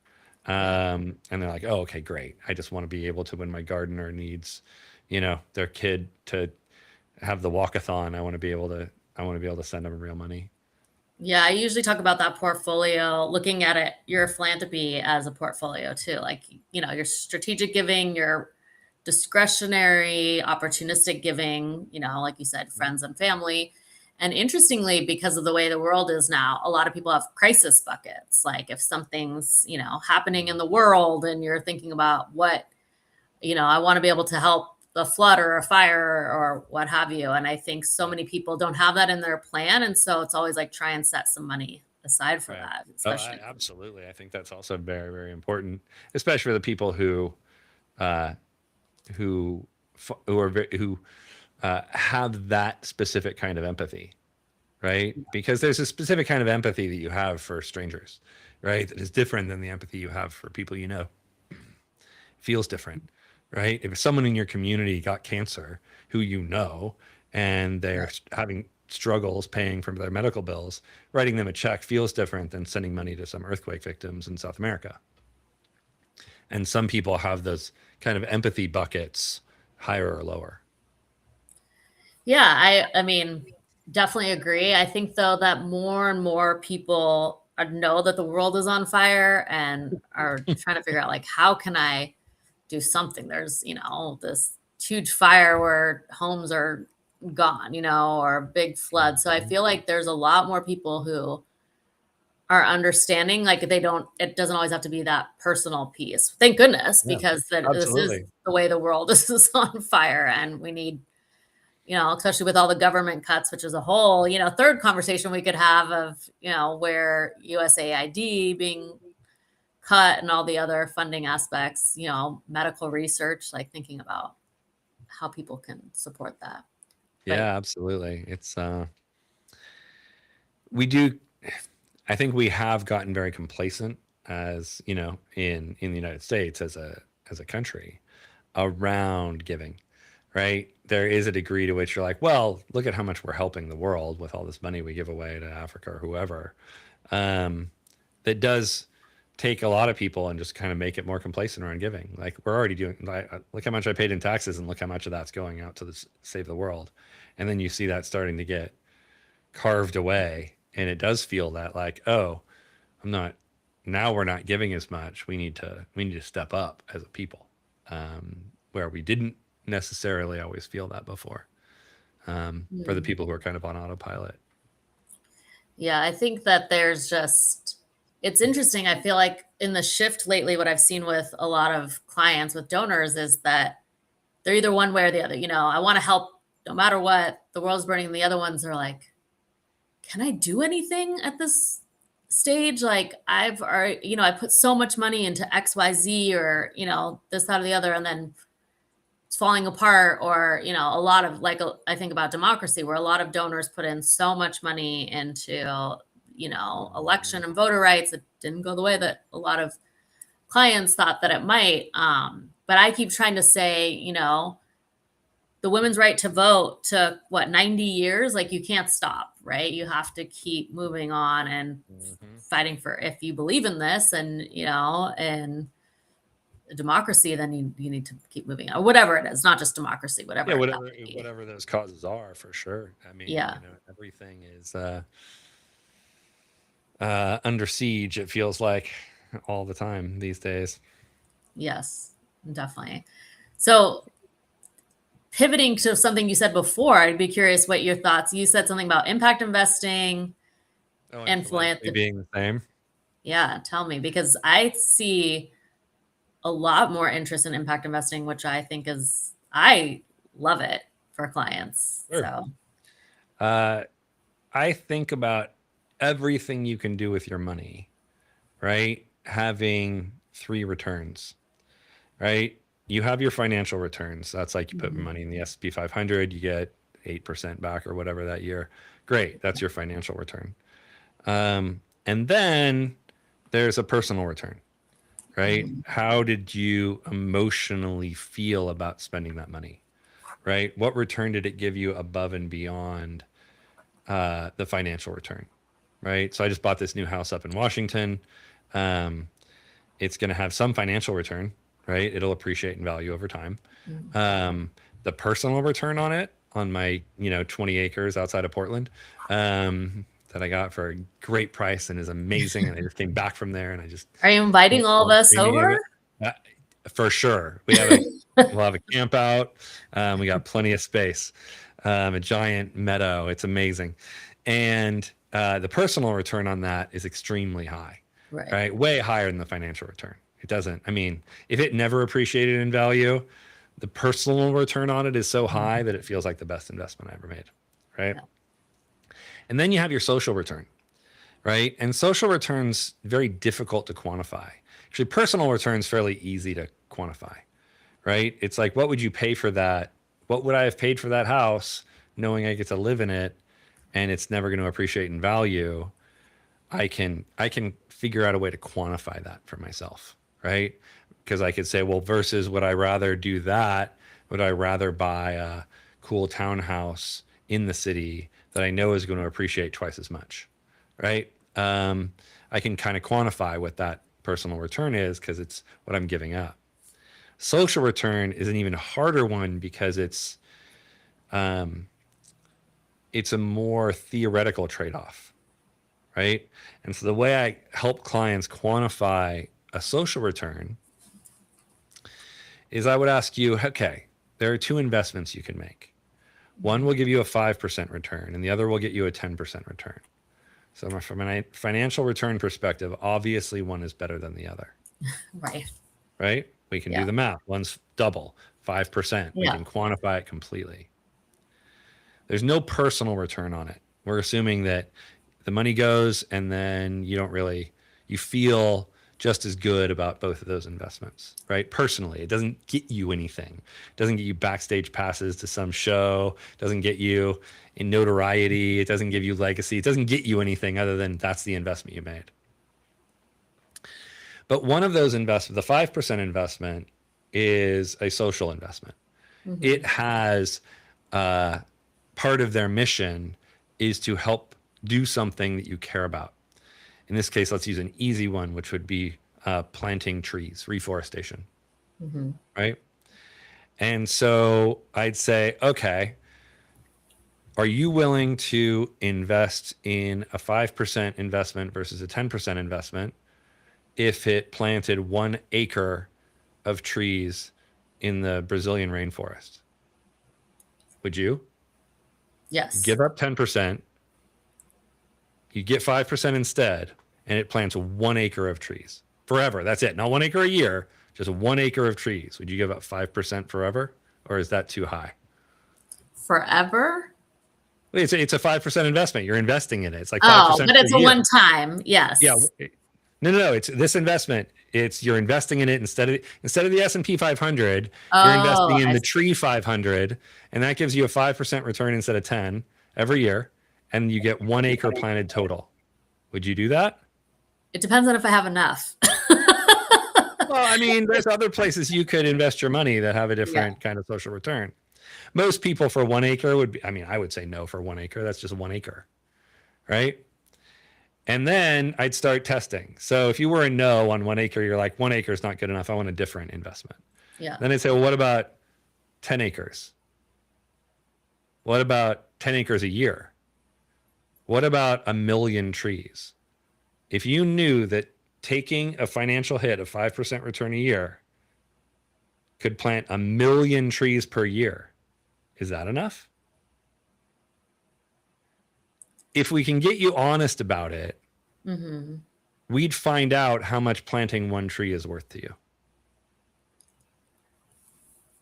And they're like, oh, okay, great. I just want to be able to, when my gardener needs, their kid to have the walkathon, I want to be able to send them real money. Yeah, I usually talk about that portfolio, looking at it, your philanthropy as a portfolio too. Like, your strategic giving, your discretionary, opportunistic giving, like you said, friends and family. And interestingly, because of the way the world is now, a lot of people have crisis buckets. Like if something's, happening in the world and you're thinking about what, I want to be able to help a flood or a fire or what have you. And I think so many people don't have that in their plan. And so it's always like try and set some money aside for Right. that, Oh, especially. absolutely. I think that's also very, very important, especially for the people uh, who who have that specific kind of empathy, right? Because there's a specific kind of empathy that you have for strangers, right? That is different than the empathy you have for people you know. Feels different, right? If someone in your community got cancer who you know and they're having struggles paying for their medical bills, writing them a check feels different than sending money to some earthquake victims in South America. And some people have those kind of empathy buckets higher or lower. Yeah, I mean, definitely agree. I think though that more and more people know that the world is on fire and are trying to figure out like how can I do something. There's, this huge fire where homes are gone, or a big flood. So I feel like there's a lot more people who are understanding, like it doesn't always have to be that personal piece. Thank goodness, Yeah, because this is absolutely. the way the world is on fire and we need, especially with all the government cuts, which is a whole, third conversation we could have of, where USAID being cut and all the other funding aspects, medical research, like thinking about how people can support that. But Yeah, absolutely. It's we do I think we have gotten very complacent as, in the United States as a country around giving, right? There is a degree to which you're like, well, look at how much we're helping the world with all this money we give away to Africa or whoever. That does take a lot of people and just kind of make it more complacent around giving. Like we're already doing, like, look how much I paid in taxes and look how much of that's going out to save the world. And then you see that starting to get carved away. And it does feel that like, oh, now we're not giving as much. We need to step up as a people, where we didn't necessarily always feel that before, for the people who are kind of on autopilot. yeah, I think that it's interesting. I feel like in the shift lately, what I've seen with a lot of clients with donors is that they're either one way or the other. I want to help no matter what. The world's burning. And the other ones are like, can I do anything at this stage? Like I've already, I put so much money into XYZ or, this, that, or the other, and then it's falling apart. Or, a lot of I think about democracy where a lot of donors put in so much money into, election and voter rights. It didn't go the way that a lot of clients thought that it might. But I keep trying to say, the women's right to vote took 90 years. Like you can't stop, right? You have to keep moving on and fighting for, if you believe in this and, and democracy, then you need to keep moving on, whatever it is, not just democracy, whatever. Yeah, whatever those causes are, for sure. I mean, yeah, everything is under siege. It feels like all the time these days. yes, definitely. So pivoting to something you said before, I'd be curious what your thoughts. You said something about impact investing and philanthropy being the same. Yeah, tell me, because I see a lot more interest in impact investing, which I think I love it for clients. Sure. So I think about everything you can do with your money, right? Having 3 returns, right? You have your financial returns. That's like you put money in the S&P 500, you get 8% back or whatever that year. Great. That's your financial return. And then there's a personal return, right? How did you emotionally feel about spending that money, right? What return did it give you above and beyond the financial return, right? So I just bought this new house up in Washington. It's going to have some financial return, right? It'll appreciate in value over time. The personal return on it, on my 20 acres outside of Portland, that I got for a great price and is amazing. And I just came back from there, and I just are you inviting all of us over? For sure. We'll have a camp out. We got plenty of space. A giant meadow. It's amazing. And the personal return on that is extremely high, right? Way higher than the financial return. It doesn't, I mean, if it never appreciated in value, the personal return on it is so high that it feels like the best investment I ever made, right? Yeah. And then you have your social return, right? And social returns, very difficult to quantify. Actually, personal returns fairly easy to quantify, right? It's like, what would you pay for that? What would I have paid for that house, knowing I get to live in it and it's never going to appreciate in value? I can figure out a way to quantify that for myself, right? Because I could say, well, versus would I rather do that? Would I rather buy a cool townhouse in the city that I know is going to appreciate twice as much, right? I can kind of quantify what that personal return is because it's what I'm giving up. Social return is an even harder one because it's a more theoretical trade-off, right? And so the way I help clients quantify a social return is I would ask you, okay, there are two investments you can make. One will give you a 5% return and the other will get you a 10% return. So from a financial return perspective, obviously one is better than the other. Right. Right? We can do the math. One's double, 5%. We can quantify it completely. There's no personal return on it. We're assuming that the money goes and then you feel just as good about both of those investments, right? Personally, it doesn't get you anything. It doesn't get you backstage passes to some show. It doesn't get you in notoriety. It doesn't give you legacy. It doesn't get you anything other than that's the investment you made. But one of those investments, the 5% investment, is a social investment. Mm-hmm. It has part of their mission is to help do something that you care about. In this case, let's use an easy one, which would be planting trees, reforestation, right? And so I'd say, okay, are you willing to invest in a 5% investment versus a 10% investment if it planted 1 acre of trees in the Brazilian rainforest? Would you? Yes. Give up 10%. You get 5% instead, and it plants 1 acre of trees forever. That's it. Not 1 acre a year, just 1 acre of trees. Would you give up 5% forever, or is that too high? Forever? It's a 5% investment. You're investing in it. It's like 5%. But it's a one time. Yes. Yeah. No. It's this investment. You're investing in it instead of the S&P 500. You're investing in the tree 500, and that gives you a 5% return instead of 10 every year, and you get 1 acre planted total. Would you do that? It depends on if I have enough. Well, I mean, there's other places you could invest your money that have a different kind of social return. Most people for 1 acre would be, I would say no for 1 acre. That's just 1 acre, right? And then I'd start testing. So if you were a no on 1 acre, you're like, 1 acre is not good enough. I want a different investment. Yeah. Then I'd say, well, what about 10 acres? What about 10 acres a year? What about 1 million trees? If you knew that taking a financial hit of 5% return a year could plant 1 million trees per year, is that enough? If we can get you honest about it, we'd find out how much planting 1 tree is worth to you.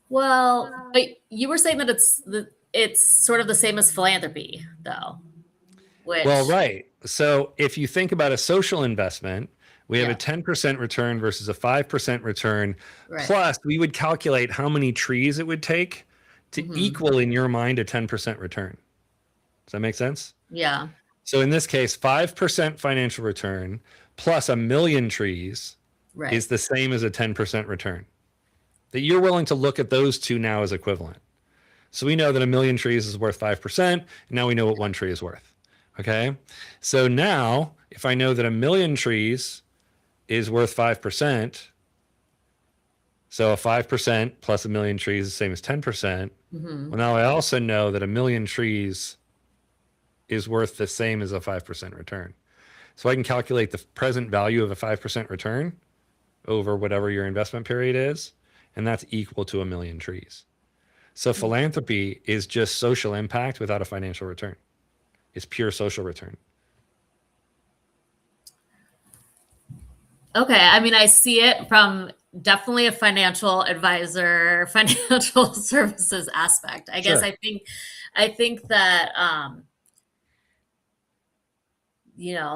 Well, but you were saying that it's sort of the same as philanthropy, though. Well, right. So if you think about a social investment, we have a 10% return versus a 5% return. Right. Plus, we would calculate how many trees it would take to equal, in your mind, a 10% return. Does that make sense? Yeah. So in this case, 5% financial return plus 1 million trees is the same as a 10% return. That you're willing to look at those two now as equivalent. So we know that 1 million trees is worth 5%. And now we know what 1 tree is worth. Okay. So now if I know that 1 million trees is worth 5%, so a 5% plus 1 million trees is the same as 10%. Well, now I also know that 1 million trees is worth the same as a 5% return. So I can calculate the present value of a 5% return over whatever your investment period is, and that's equal to 1 million trees. So philanthropy is just social impact without a financial return. It's pure social return. Okay. I see it from definitely a financial advisor, financial services aspect. I guess I think that,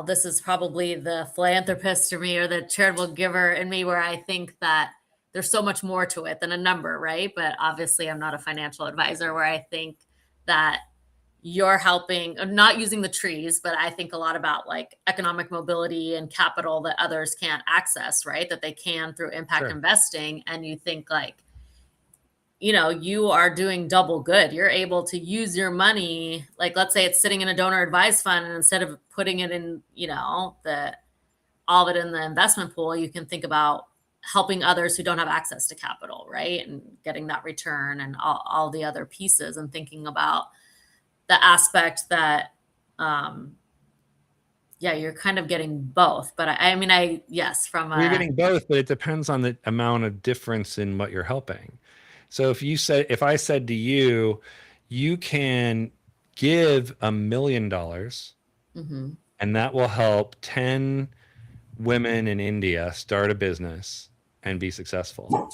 this is probably the philanthropist in me or the charitable giver in me, where I think that there's so much more to it than a number, right? But obviously I'm not a financial advisor, where I think that, you're helping, not using the trees, but I think a lot about like economic mobility and capital that others can't access, right? That they can through impact investing. And you think like, you are doing double good. You're able to use your money. Like, let's say it's sitting in a donor advised fund, and instead of putting it in, all of it in the investment pool, you can think about helping others who don't have access to capital, right? And getting that return and all the other pieces, and thinking about the aspect that, you're kind of getting both. But You're getting both, but it depends on the amount of difference in what you're helping. So if I said to you, you can give $1 million and that will help 10 women in India start a business and be successful.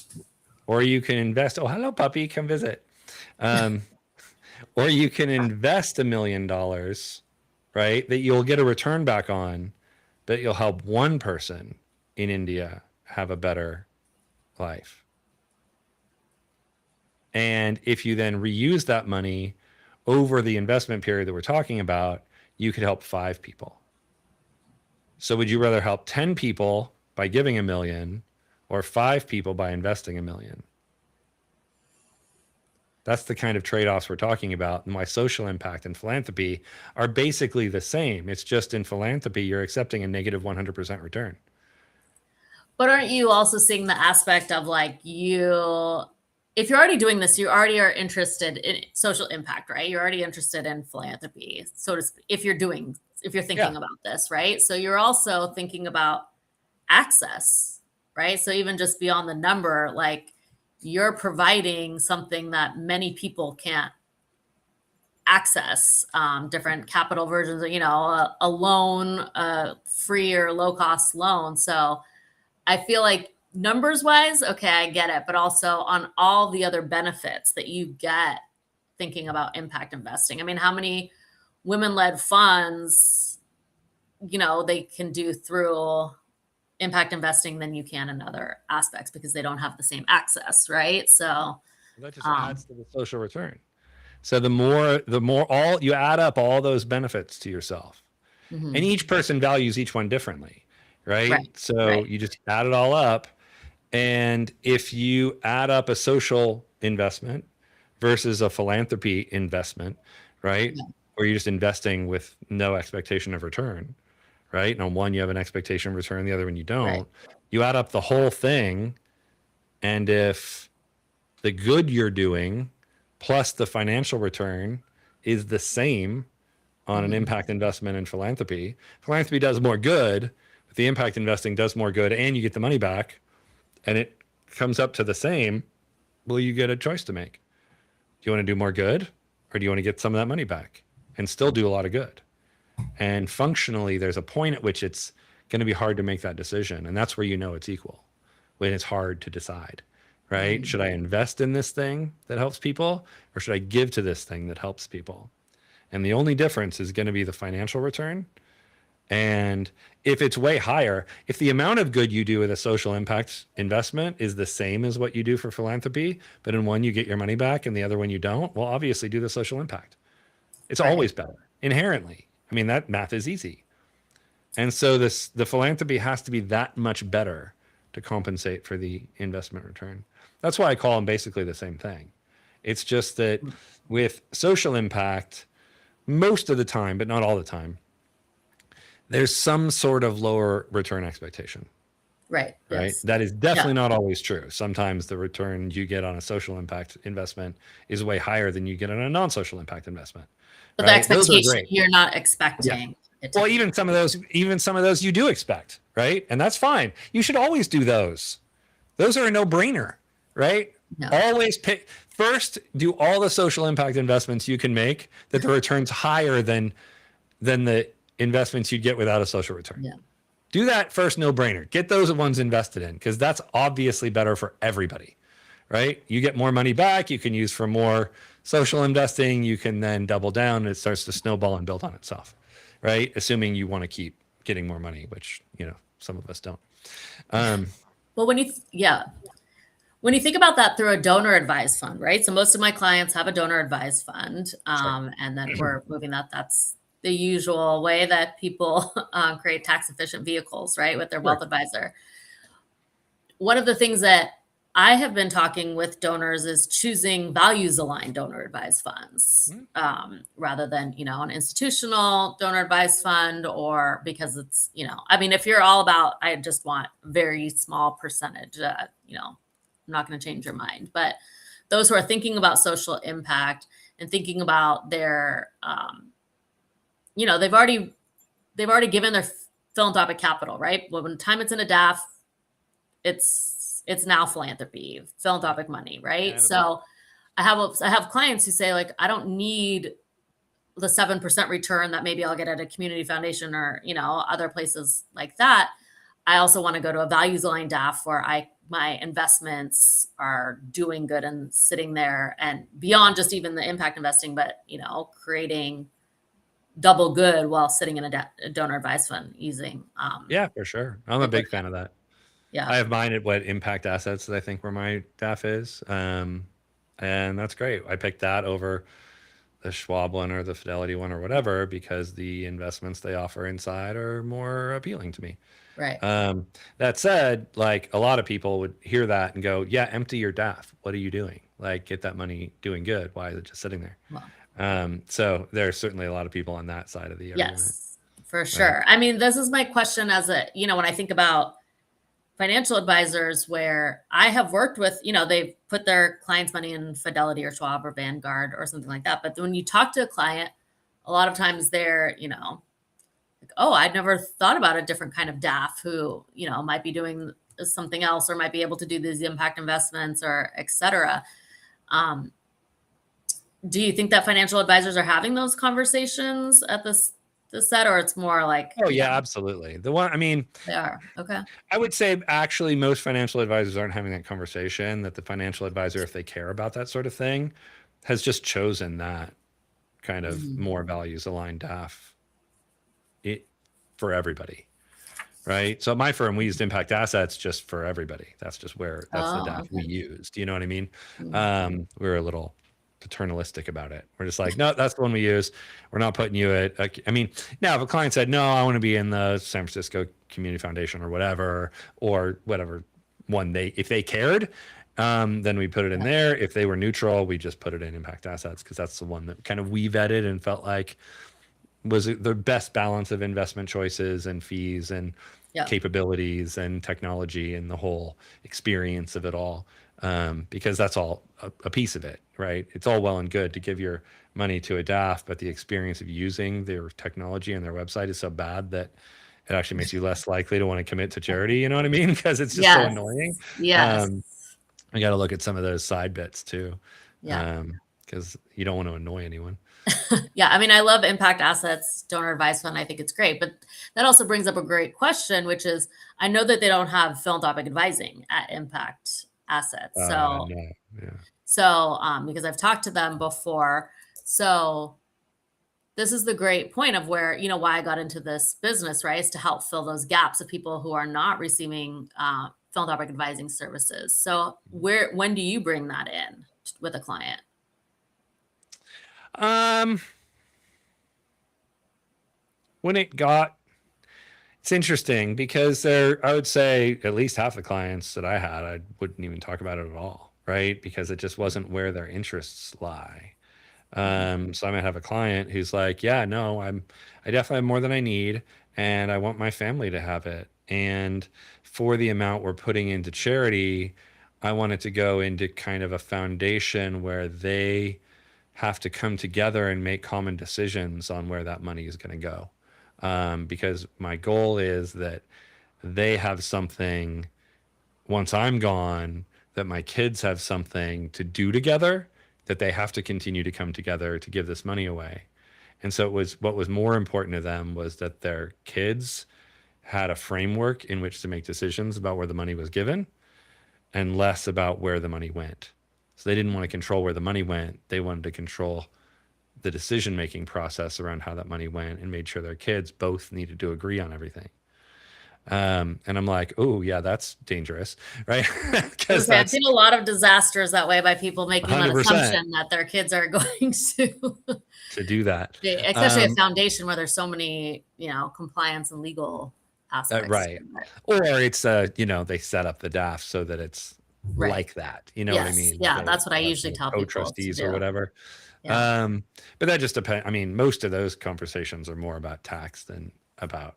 Or you can invest, oh, hello puppy, come visit. Or you can invest $1 million, right? That you'll get a return back on, that you'll help one person in India have a better life. And if you then reuse that money over the investment period that we're talking about, you could help 5 people. So would you rather help 10 people by giving $1 million or 5 people by investing $1 million? That's the kind of trade-offs we're talking about, and why social impact and philanthropy are basically the same. It's just in philanthropy, you're accepting a negative 100% return. But aren't you also seeing the aspect of like if you're already doing this, you already are interested in social impact, right? You're already interested in philanthropy, so to speak, if you're thinking about this, right? So you're also thinking about access, right? So even just beyond the number, like you're providing something that many people can't access, different capital versions, a loan, a free or low cost loan. So I feel like numbers wise, okay, I get it, but also on all the other benefits that you get thinking about impact investing. I mean, how many women-led funds, they can do through impact investing than you can in other aspects, because they don't have the same access, right? So that just adds to the social return. So the more all you add up all those benefits to yourself, and each person values each one differently, right? So you just add it all up. And if you add up a social investment versus a philanthropy investment, right? Or you're just investing with no expectation of return, right? And on one, you have an expectation of return, the other one you don't. You add up the whole thing. And if the good you're doing plus the financial return is the same on an impact investment in philanthropy does more good, but the impact investing does more good, and you get the money back, and it comes up to the same, well, you get a choice to make. Do you want to do more good, or do you want to get some of that money back and still do a lot of good? And functionally, there's a point at which it's going to be hard to make that decision. And that's where it's equal, when it's hard to decide, right? Should I invest in this thing that helps people, or should I give to this thing that helps people? And the only difference is going to be the financial return. And if it's way higher, if the amount of good you do with a social impact investment is the same as what you do for philanthropy, but in one you get your money back and the other one you don't, well, obviously do the social impact. It's always better inherently. I mean, that math is easy. And so the philanthropy has to be that much better to compensate for the investment return. That's why I call them basically the same thing. It's just that with social impact, most of the time, but not all the time, there's some sort of lower return expectation. Right. Yes. That is definitely not always true. Sometimes the return you get on a social impact investment is way higher than you get on a non-social impact investment. But the expectation you're not expecting. Yeah. Well, even some of those you do expect, right? And that's fine. You should always do those. Those are a no-brainer, right? No. Always first do all the social impact investments you can make that the return's higher than the investments you'd get without a social return. Yeah. Do that first, no-brainer. Get those ones invested in, because that's obviously better for everybody, right? You get more money back, you can use for more social investing, you can then double down, and it starts to snowball and build on itself, right? Assuming you want to keep getting more money, which, some of us don't. Well, When you think about that through a donor advised fund, right? So most of my clients have a donor advised fund, Sure. and then we're moving that. That's the usual way that people create tax efficient vehicles, right, with their Sure. wealth advisor. One of the things that I have been talking with donors is choosing values aligned donor advised funds Mm. rather than, an institutional donor advised fund, or because it's, I mean, if you're all about, I just want very small percentage, I'm not going to change your mind. But those who are thinking about social impact and thinking about their, they've already given their philanthropic capital, right? Well, when time it's in a DAF, it's now philanthropic money, right? Cannabis. So I have clients who say, like, I don't need the 7% return that maybe I'll get at a community foundation or other places like that. I also want to go to a values aligned DAF where my investments are doing good and sitting there, and beyond just even the impact investing, but creating double good while sitting in a donor advised fund using Yeah, for sure. I'm a liquid. big fan of that. Yeah. I have mine at what impact assets that I think where my DAF is. And that's great. I picked that over the Schwab one or the Fidelity one or whatever because the investments they offer inside are more appealing to me. Right. That said, like a lot of people would hear that and go, yeah, empty your DAF. What are you doing? Like, get that money doing good. Why is it just sitting there? Well, So there's certainly a lot of people on that side of the argument. yes, for sure. I mean, this is my question as when I think about financial advisors where I have worked with, they've put their clients' money in Fidelity or Schwab or Vanguard or something like that. But when you talk to a client, a lot of times they're, like, oh, I'd never thought about a different kind of DAF who, might be doing something else or might be able to do these impact investments or et cetera. Do you think that financial advisors are having those conversations at this set, or it's more like, Oh yeah, absolutely. I mean, they are? Okay. I would say actually most financial advisors aren't having that conversation, that the financial advisor, if they care about that sort of thing, has just chosen that kind of Mhm. more values aligned DAF for everybody. Right. So at my firm, we used impact assets just for everybody. That's just that's the Oh, DAF we okay. used. You know what I mean? Mhm. We were a little paternalistic about it. We're just like, no, that's the one we use. We're not putting you at, I mean, now if a client said, no, I want to be in the San Francisco Community Foundation or whatever one if they cared, then we put it in Yeah. there. If they were neutral, we just put it in impact assets because that's the one that kind of we vetted and felt like was the best balance of investment choices and fees and Yeah. capabilities and technology and the whole experience of it all. Because that's all a piece of it, right? It's all well and good to give your money to a DAF, but the experience of using their technology and their website is so bad that it actually makes you less likely to want to commit to charity. You know what I mean? Because it's just so Yes. annoying. Yes. I got to look at some of those side bits too, Yeah. because you don't want to annoy anyone. Yeah. I mean, I love impact assets, donor advised fund. I think it's great. But that also brings up a great question, which is, I know that they don't have philanthropic advising at impact assets. So, No, yeah. Because I've talked to them before. So this is the great point of where, why I got into this business, right? Is to help fill those gaps of people who are not receiving philanthropic advising services. So when do you bring that in with a client? When it's interesting because I would say at least half the clients that I had, I wouldn't even talk about it at all, right? Because it just wasn't where their interests lie. So I might have a client who's like, yeah, no, I definitely have more than I need and I want my family to have it. And for the amount we're putting into charity, I want it to go into kind of a foundation where they have to come together and make common decisions on where that money is going to go. Because my goal is that they have something once I'm gone, that my kids have something to do together, that they have to continue to come together to give this money away. And so what was more important to them was that their kids had a framework in which to make decisions about where the money was given and less about where the money went. So they didn't want to control where the money went. They wanted to control the decision-making process around how that money went and made sure their kids both needed to agree on everything. And I'm like, oh yeah, that's dangerous, right? Because Okay, I've that's seen a lot of disasters that way by people making that 100% assumption that their kids are going to, to do that. especially a Um, foundation where there's so many, compliance and legal aspects to right. it. Or it's they set up the DAF so that it's Right. like that. You know what I Yes. mean? Yeah, They that's what I have usually the tell people to co-trustees or do. whatever. Yeah. But that just depends. I mean, most of those conversations are more about tax than about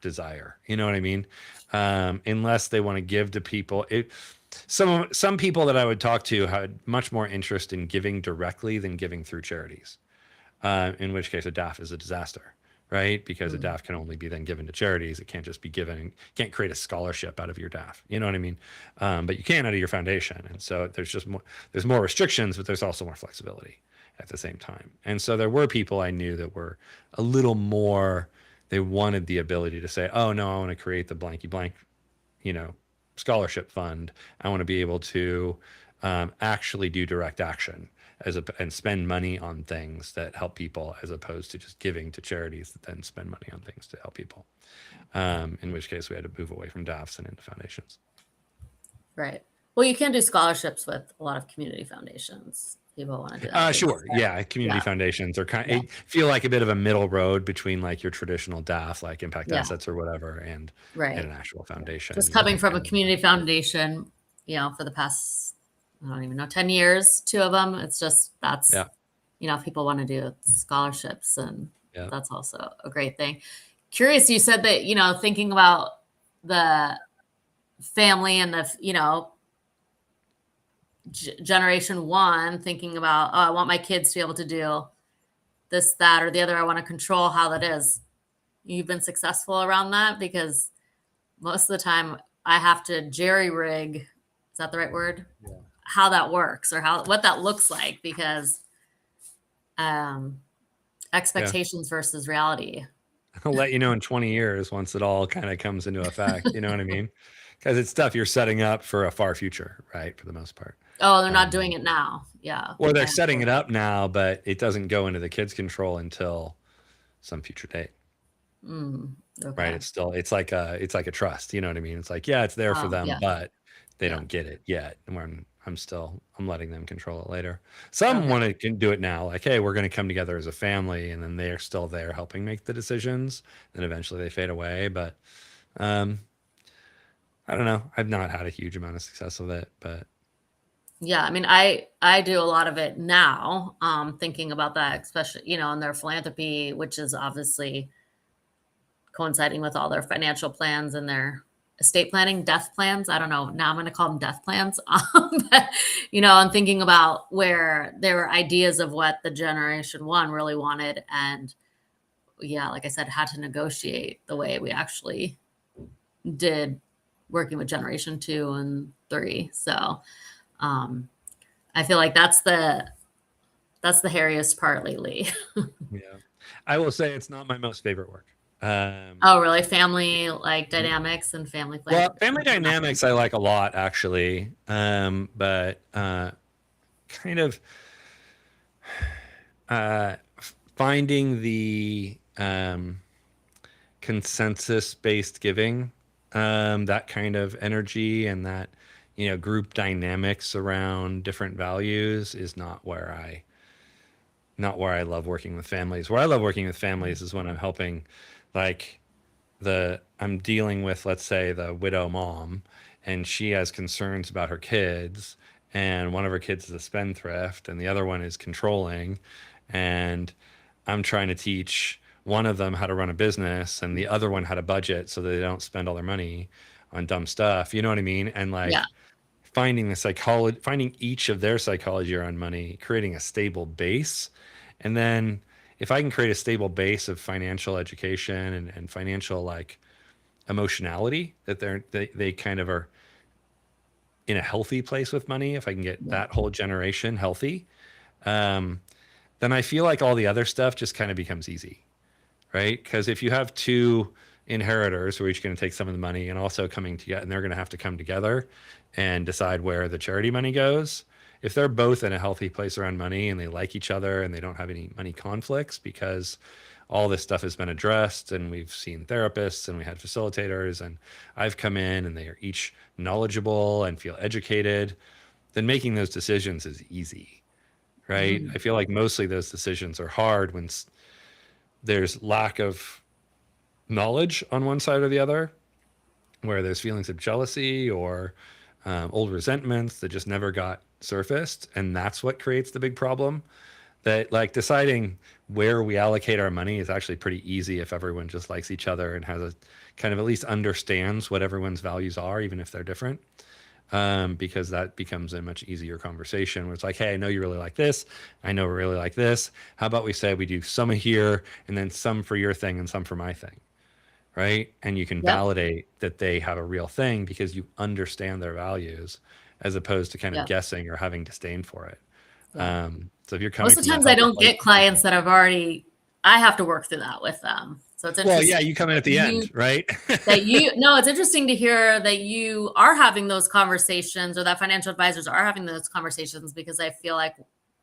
desire. You know what I mean? Unless they want to give to people. Some people that I would talk to had much more interest in giving directly than giving through charities. In which case a DAF is a disaster, right? Because a Mm. DAF can only be then given to charities. It can't just be given. Can't create a scholarship out of your DAF. You know what I mean? But you can out of your foundation. And so there's more restrictions, but there's also more flexibility at the same time. And so there were people I knew that were a little more. They wanted the ability to say, "Oh no, I want to create the blanky blank, you know, scholarship fund. I want to be able to actually do direct action and spend money on things that help people, as opposed to just giving to charities that then spend money on things to help people." In which case, we had to move away from DAFs and into foundations. Right. Well, you can do scholarships with a lot of community foundations. People want to do that too. Sure, yeah. Community Yeah. foundations are Yeah. feel like a bit of a middle road between like your traditional DAF, like impact Yeah. assets or whatever, and Right. an actual foundation. Just coming from a community foundation, for the past, I don't even know, 10 years, two of them. It's just that's, Yeah, people want to do scholarships, and yeah. that's also a great thing. Curious, you said that, thinking about the family and the, generation one, thinking about, oh, I want my kids to be able to do this, that, or the other. I want to control how that is. You've been successful around that, because most of the time I have to jerry rig. Is that the right word? Yeah. How that works, or what that looks like, because expectations versus reality. I'll let you know in 20 years once it all kind of comes into effect. You know what I mean? Because it's stuff you're setting up for a far future, right? For the most part. Oh, they're not doing it now. Yeah. Or they're setting it up now, but it doesn't go into the kids' control until some future date. Okay. Right. It's like a trust. You know what I mean? It's like, yeah, it's there for them, Yeah. but they Yeah. don't get it yet. And I'm letting them control it later. Some want to do it now, like, hey, we're going to come together as a family, and then they're still there helping make the decisions. Then eventually they fade away. But I don't know. I've not had a huge amount of success with it, but Yeah, I mean, I do a lot of it now, thinking about that, especially, in their philanthropy, which is obviously coinciding with all their financial plans and their estate planning, death plans. I don't know. Now I'm going to call them death plans. But, I'm thinking about where there were ideas of what the generation one really wanted. And yeah, like I said, had to negotiate the way we actually did working with generation 2 and 3. So I feel like that's the hairiest part lately. yeah, I will say it's not my most favorite work. Oh, really? Family like dynamics and family play. Well, family dynamics I like a lot, actually, but kind of finding the consensus-based giving, that kind of energy and that group dynamics around different values is not where I love working with families. Where I love working with families is when I'm helping, like I'm dealing with, let's say, the widow mom, and she has concerns about her kids, and one of her kids is a spendthrift and the other one is controlling, and I'm trying to teach one of them how to run a business and the other one how to budget so that they don't spend all their money on dumb stuff. You know what I mean? And like finding each of their psychology around money, creating a stable base. And then if I can create a stable base of financial education and financial like emotionality, that they kind of are in a healthy place with money, if I can get that whole generation healthy, then I feel like all the other stuff just kind of becomes easy, right? Because if you have two inheritors who are each going to take some of the money and also coming together, and they're going to have to come together and decide where the charity money goes. If they're both in a healthy place around money and they like each other and they don't have any money conflicts, because all this stuff has been addressed and we've seen therapists and we had facilitators and I've come in and they are each knowledgeable and feel educated, then making those decisions is easy, right? Mhm. I feel like mostly those decisions are hard when there's lack of knowledge on one side or the other, where there's feelings of jealousy or old resentments that just never got surfaced. And that's what creates the big problem. That like deciding where we allocate our money is actually pretty easy if everyone just likes each other and has a kind of at least understands what everyone's values are, even if they're different. Because that becomes a much easier conversation where it's like, hey, I know you really like this. I know we really like this. How about we say we do some here and then some for your thing and some for my thing, right? And you can Yep. validate that they have a real thing because you understand their values as opposed to kind of Yep. guessing or having disdain for it. Yeah. So if you're coming Most of from the that times I helpless don't place, get clients that have already, I have to work through that with them. So it's well, yeah, interesting you come in that at the end, right? no, it's interesting to hear that you are having those conversations or that financial advisors are having those conversations because I feel like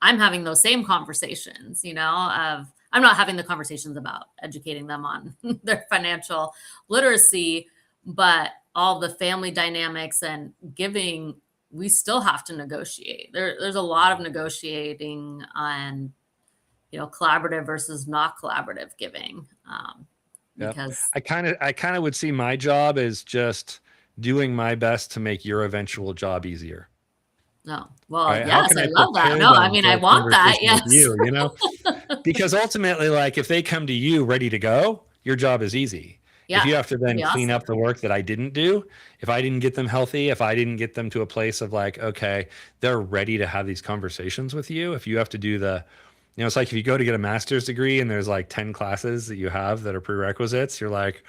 I'm having those same conversations, of I'm not having the conversations about educating them on their financial literacy, but all the family dynamics and giving, we still have to negotiate. There's a lot of negotiating on, collaborative versus not collaborative giving. Yeah. Because I kind of would see my job as just doing my best to make your eventual job easier. No. Well, Right? How yes, can I I love that. prepare No, I them mean, for I a want that. conversation with Yes. you? Because ultimately, like if they come to you ready to go, your job is easy. If Yeah. you have to That'd then be clean up awesome. the work that I didn't do, if I didn't get them healthy, if I didn't get them to a place of like, okay, they're ready to have these conversations with you, if you have to do it's like if you go to get a master's degree and there's like 10 classes that you have that are prerequisites, you're like,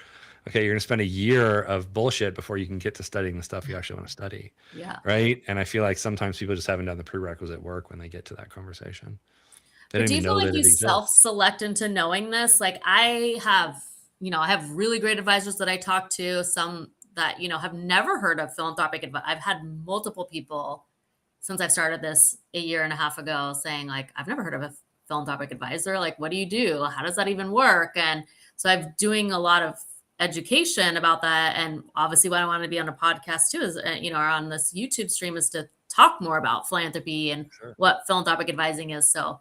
okay, you're going to spend a year of bullshit before you can get to studying the stuff you actually want to study. Yeah. Right. And I feel like sometimes people just haven't done the prerequisite work when they get to that conversation. They But don't do even you feel know like that you it exists. self-select into knowing this? Like I have really great advisors that I talk to, some that, have never heard of philanthropic advice. I've had multiple people since I started this a year and a half ago saying like, I've never heard of a philanthropic advisor. Like, what do you do? How does that even work? And so I'm doing a lot of education about that. And obviously what I want to be on a podcast too is, or on this YouTube stream is to talk more about philanthropy and Sure. what philanthropic advising is. So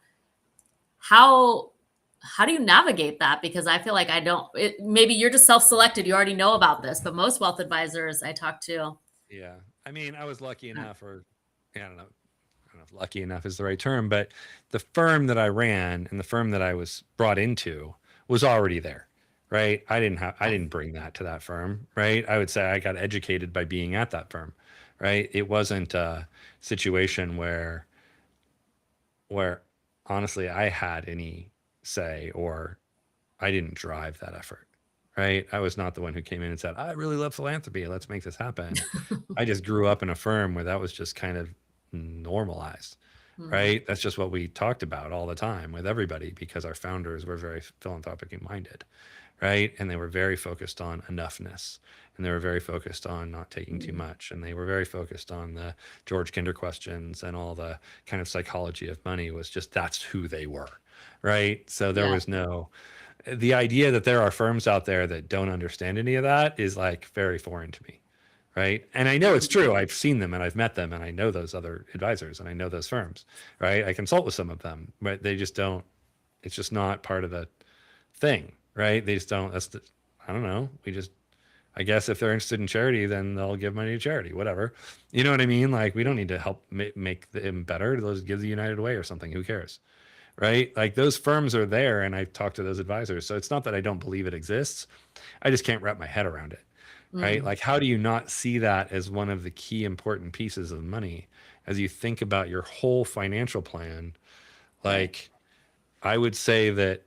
how how do you navigate that? Because I feel like I don't. Maybe you're just self-selected. You already know about this, but most wealth advisors I talk to, Yeah. I mean, I was lucky yeah, enough, or I don't know. I don't know if lucky enough is the right term, but the firm that I ran and the firm that I was brought into was already there. Right. I yeah, didn't bring that to that firm. Right. I would say I got educated by being at that firm. Right. It wasn't a situation where honestly I had any say or I didn't drive that effort. Right. I was not the one who came in and said, I really love philanthropy. Let's make this happen. I just grew up in a firm where that was just kind of normalized. mhm, Right. That's just what we talked about all the time with everybody because our founders were very philanthropically minded. Right. And they were very focused on enoughness and they were very focused on not taking too mhm, much. And they were very focused on the George Kinder questions and all the kind of psychology of money was just that's who they were. Right. So there yeah, was the idea that there are firms out there that don't understand any of that is like very foreign to me. Right. And I know it's mhm, true. I've seen them and I've met them and I know those other advisors and I know those firms. Right. I consult with some of them, but they just don't, it's just not part of the thing. Right. They just don't, I don't know. I guess if they're interested in charity, then they'll give money to charity, whatever. You know what I mean? Like, we don't need to help make them better. Let's give the United Way or something. Who cares? Right. Like, those firms are there and I've talked to those advisors. So it's not that I don't believe it exists. I just can't wrap my head around it. Right. mm, Like, how do you not see that as one of the key important pieces of money as you think about your whole financial plan? right, Like, I would say that,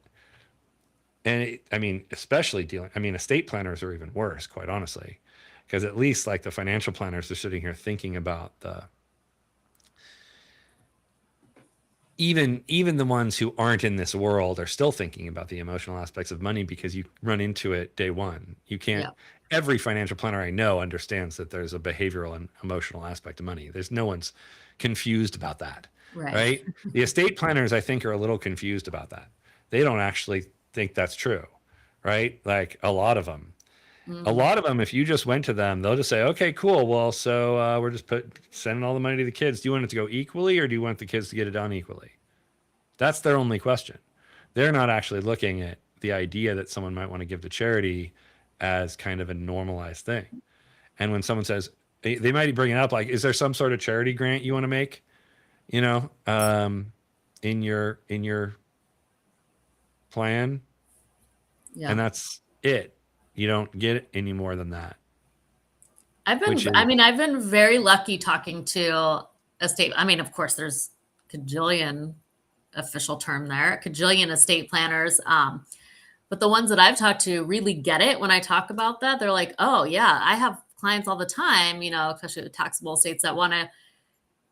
I mean, especially estate planners are even worse, quite honestly, because at least like the financial planners are sitting here thinking about even the ones who aren't in this world are still thinking about the emotional aspects of money because you run into it day one. You can't, yeah, every financial planner I know understands that there's a behavioral and emotional aspect of money. There's no one's confused about that, right, right? The estate planners, I think, are a little confused about that. They don't actually think that's true, right? Like a lot of them. A Mhm. lot of them, if you just went to them, they'll just say, "Okay, cool. Well, so we're just sending all the money to the kids. Do you want it to go equally, or do you want the kids to get it done equally?" That's their only question. They're not actually looking at the idea that someone might want to give to charity as kind of a normalized thing. And when someone says, they might bring it up like, "Is there some sort of charity grant you want to make?" You know, in your plan, Yeah. and that's it. You don't get any more than that, which I is mean, I've been very lucky talking to estate. I mean, of course, there's cajillion official term there, cajillion estate planners. But the ones that I've talked to really get it when I talk about that. They're like, oh, yeah, I have clients all the time, especially the taxable estates that want to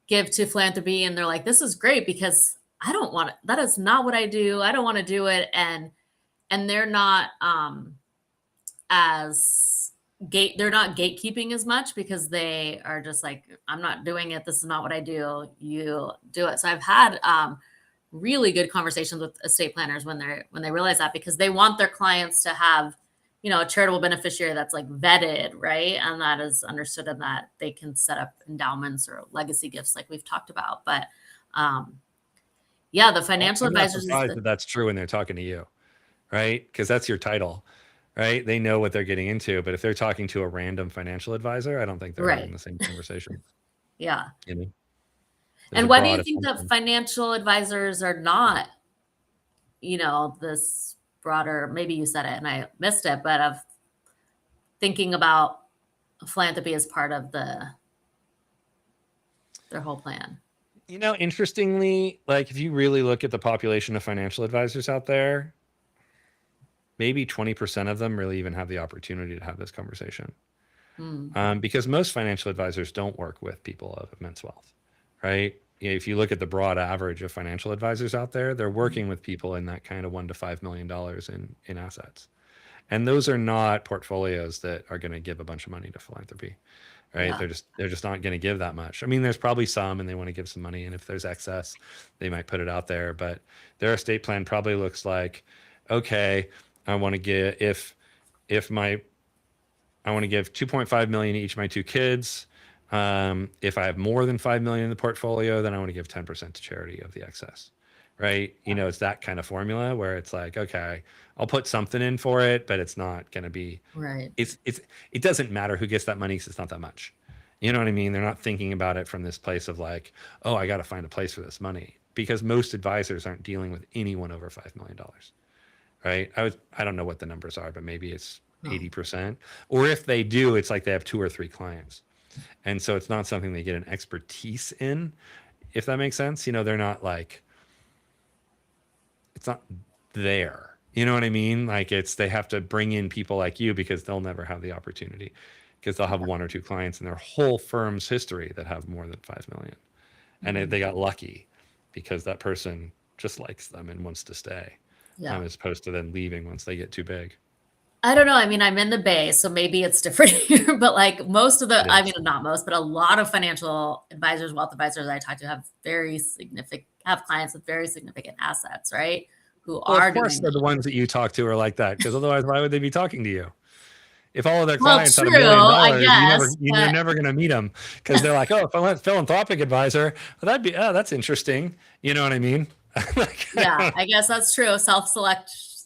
give to philanthropy. And they're like, this is great because I don't want it. That is not what I do. I don't want to do it. And they're not as they're not gatekeeping as much because they are just like, I'm not doing it. This is not what I do. You do it. So I've had really good conversations with estate planners when they realize that, because they want their clients to have a charitable beneficiary that's like vetted, right, and that is understood, and that they can set up endowments or legacy gifts like we've talked about. But yeah, the financial I'm not advisors is surprised that that's true when they're talking to you, right? Because that's your title, right? They know what they're getting into. But if they're talking to a random financial advisor, I don't think they're having right. the same conversation. Yeah. You know, there's a And why do you broad think that assumption. financial advisors are not, this broader, maybe you said it and I missed it, but of thinking about philanthropy as part of their whole plan? Interestingly, like if you really look at the population of financial advisors out there, maybe 20% of them really even have the opportunity to have this conversation. Mm, Because most financial advisors don't work with people of immense wealth, right? If you look at the broad average of financial advisors out there, they're mm, working with people in that kind of $1 to $5 million in assets. And those are not portfolios that are going to give a bunch of money to philanthropy, right? yeah. They're just not going to give that much. I mean, there's probably some and they want to give some money, and if there's excess, they might put it out there, but their estate plan probably looks like, okay, I want to get if my I want to give 2.5 million to each of my two kids. If I have more than 5 million in the portfolio, then I want to give 10% to charity of the excess. Right. It's that kind of formula where it's like, okay, I'll put something in for it, but it's not going to be, Right. it doesn't matter who gets that money because it's not that much. You know what I mean? They're not thinking about it from this place of like, oh, I got to find a place for this money, because most advisors aren't dealing with anyone over $5 million. Right. I don't know what the numbers are, but maybe it's Oh, 80%. Or if they do, it's like they have 2 or 3 clients. And so it's not something they get an expertise in, if that makes sense. They're not like, it's not there. You know what I mean? Like they have to bring in people like you because they'll never have the opportunity, because they'll have yeah. 1 or 2 clients in their whole firm's history that have more than 5 million. And Mm, they got lucky because that person just likes them and wants to stay, yeah. as opposed to then leaving once they get too big. I don't know. I mean, I'm in the Bay, so maybe it's different here, but like most of It I mean, is. not most, but a lot of financial advisors, wealth advisors I talk to have clients with very significant assets, right? Who Well, of are course, doing they're the that. ones that you talk to are like that, because otherwise, why would they be talking to you? If all of their Well, clients had a true, million I dollars, guess, you're but never going to meet them, because they're like, oh, if I want philanthropic advisor, well, that's interesting. You know what I mean? Like, yeah, I guess that's true.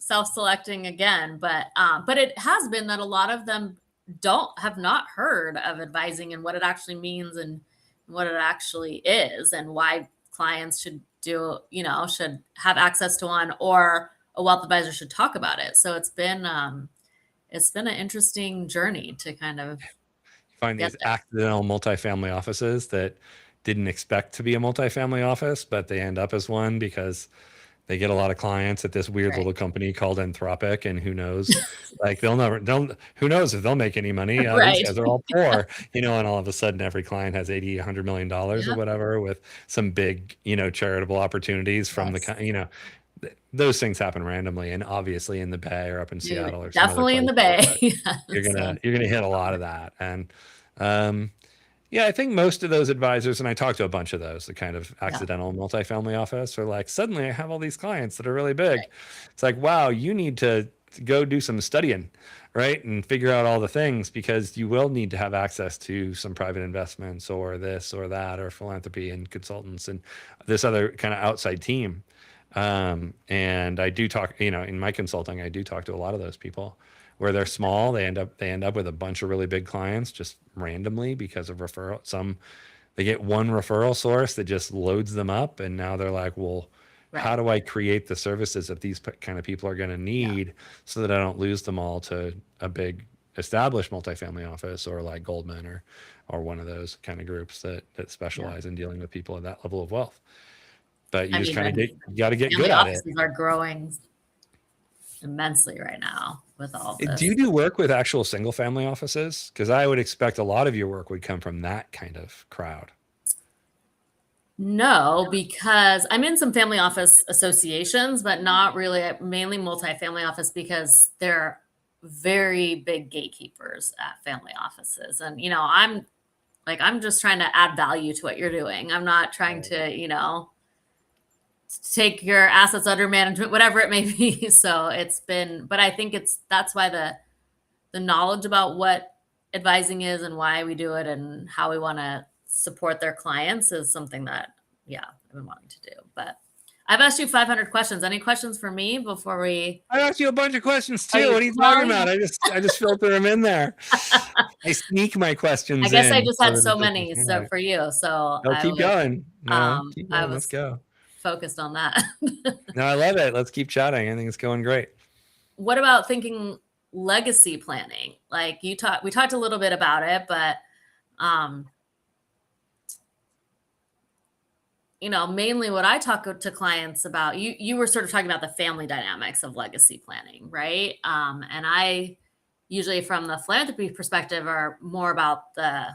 Self-selecting again, but it has been that a lot of them don't have not heard of advising and what it actually means and what it actually is and why clients should should have access to one, or a wealth advisor should talk about it. So it's been an interesting journey to kind of find get these there. accidental multifamily offices that didn't expect to be a multifamily office, but they end up as one because they get a lot of clients at this weird Right. little company called Anthropic, and who knows, like who knows if they'll make any money. These Right. guys are all poor, and all of a sudden every client has 80, $100 million or Yep. whatever, with some big, charitable opportunities from Yes. those things happen randomly. And obviously in the Bay or up in Dude, Seattle or some other definitely in place, the Bay. you're Yes, gonna and you're gonna hit a lot of that. And um Yeah, I think most of those advisors, and I talked to a bunch of those, the kind of Yeah. accidental multifamily office, are like, suddenly I have all these clients that are really big. Right. It's like, wow, you need to go do some studying, right? And figure out all the things because you will need to have access to some private investments or this or that or philanthropy and consultants and this other kind of outside team. And I do talk, in my consulting, I do talk to a lot of those people where they're small. They end up with a bunch of really big clients just randomly because of referral. Some they get one referral source that just loads them up, and now they're like, well, how Right. do I create the services that these kind of people are going to Yeah. need so that I don't lose them all to a big established multifamily office or like Goldman or one of those kind of groups that Yeah. specialize in dealing with people at that level of wealth. But you I just mean, kind of and you got to get good family at it. offices are growing immensely right now with all of Do this. you do work with actual single family offices? Because I would expect a lot of your work would come from that kind of crowd. No, because I'm in some family office associations, but not really, mainly multifamily office because they're very big gatekeepers at family offices. And, I'm just trying to add value to what you're doing. I'm not trying Right. to, take your assets under management, whatever it may be. So it's been, but I think that's why the knowledge about what advising is and why we do it and how we want to support their clients is something that, yeah, I've been wanting to do. But I've asked you 500 questions. Any questions for me before we? I asked you a bunch of questions Oh, too. What are you well, talking about? I just filter them in there. I sneak my I questions guess I in just so had that so it doesn't many seem so like. for you. So Oh, keep going. No, keep I going. Let's was go. focused on that. No, I love it. Let's keep chatting. I think it's going great. What about thinking legacy planning? Like we talked a little bit about it, but um, mainly what I talk to clients about, you were sort of talking about the family dynamics of legacy planning, right? And I usually from the philanthropy perspective are more about the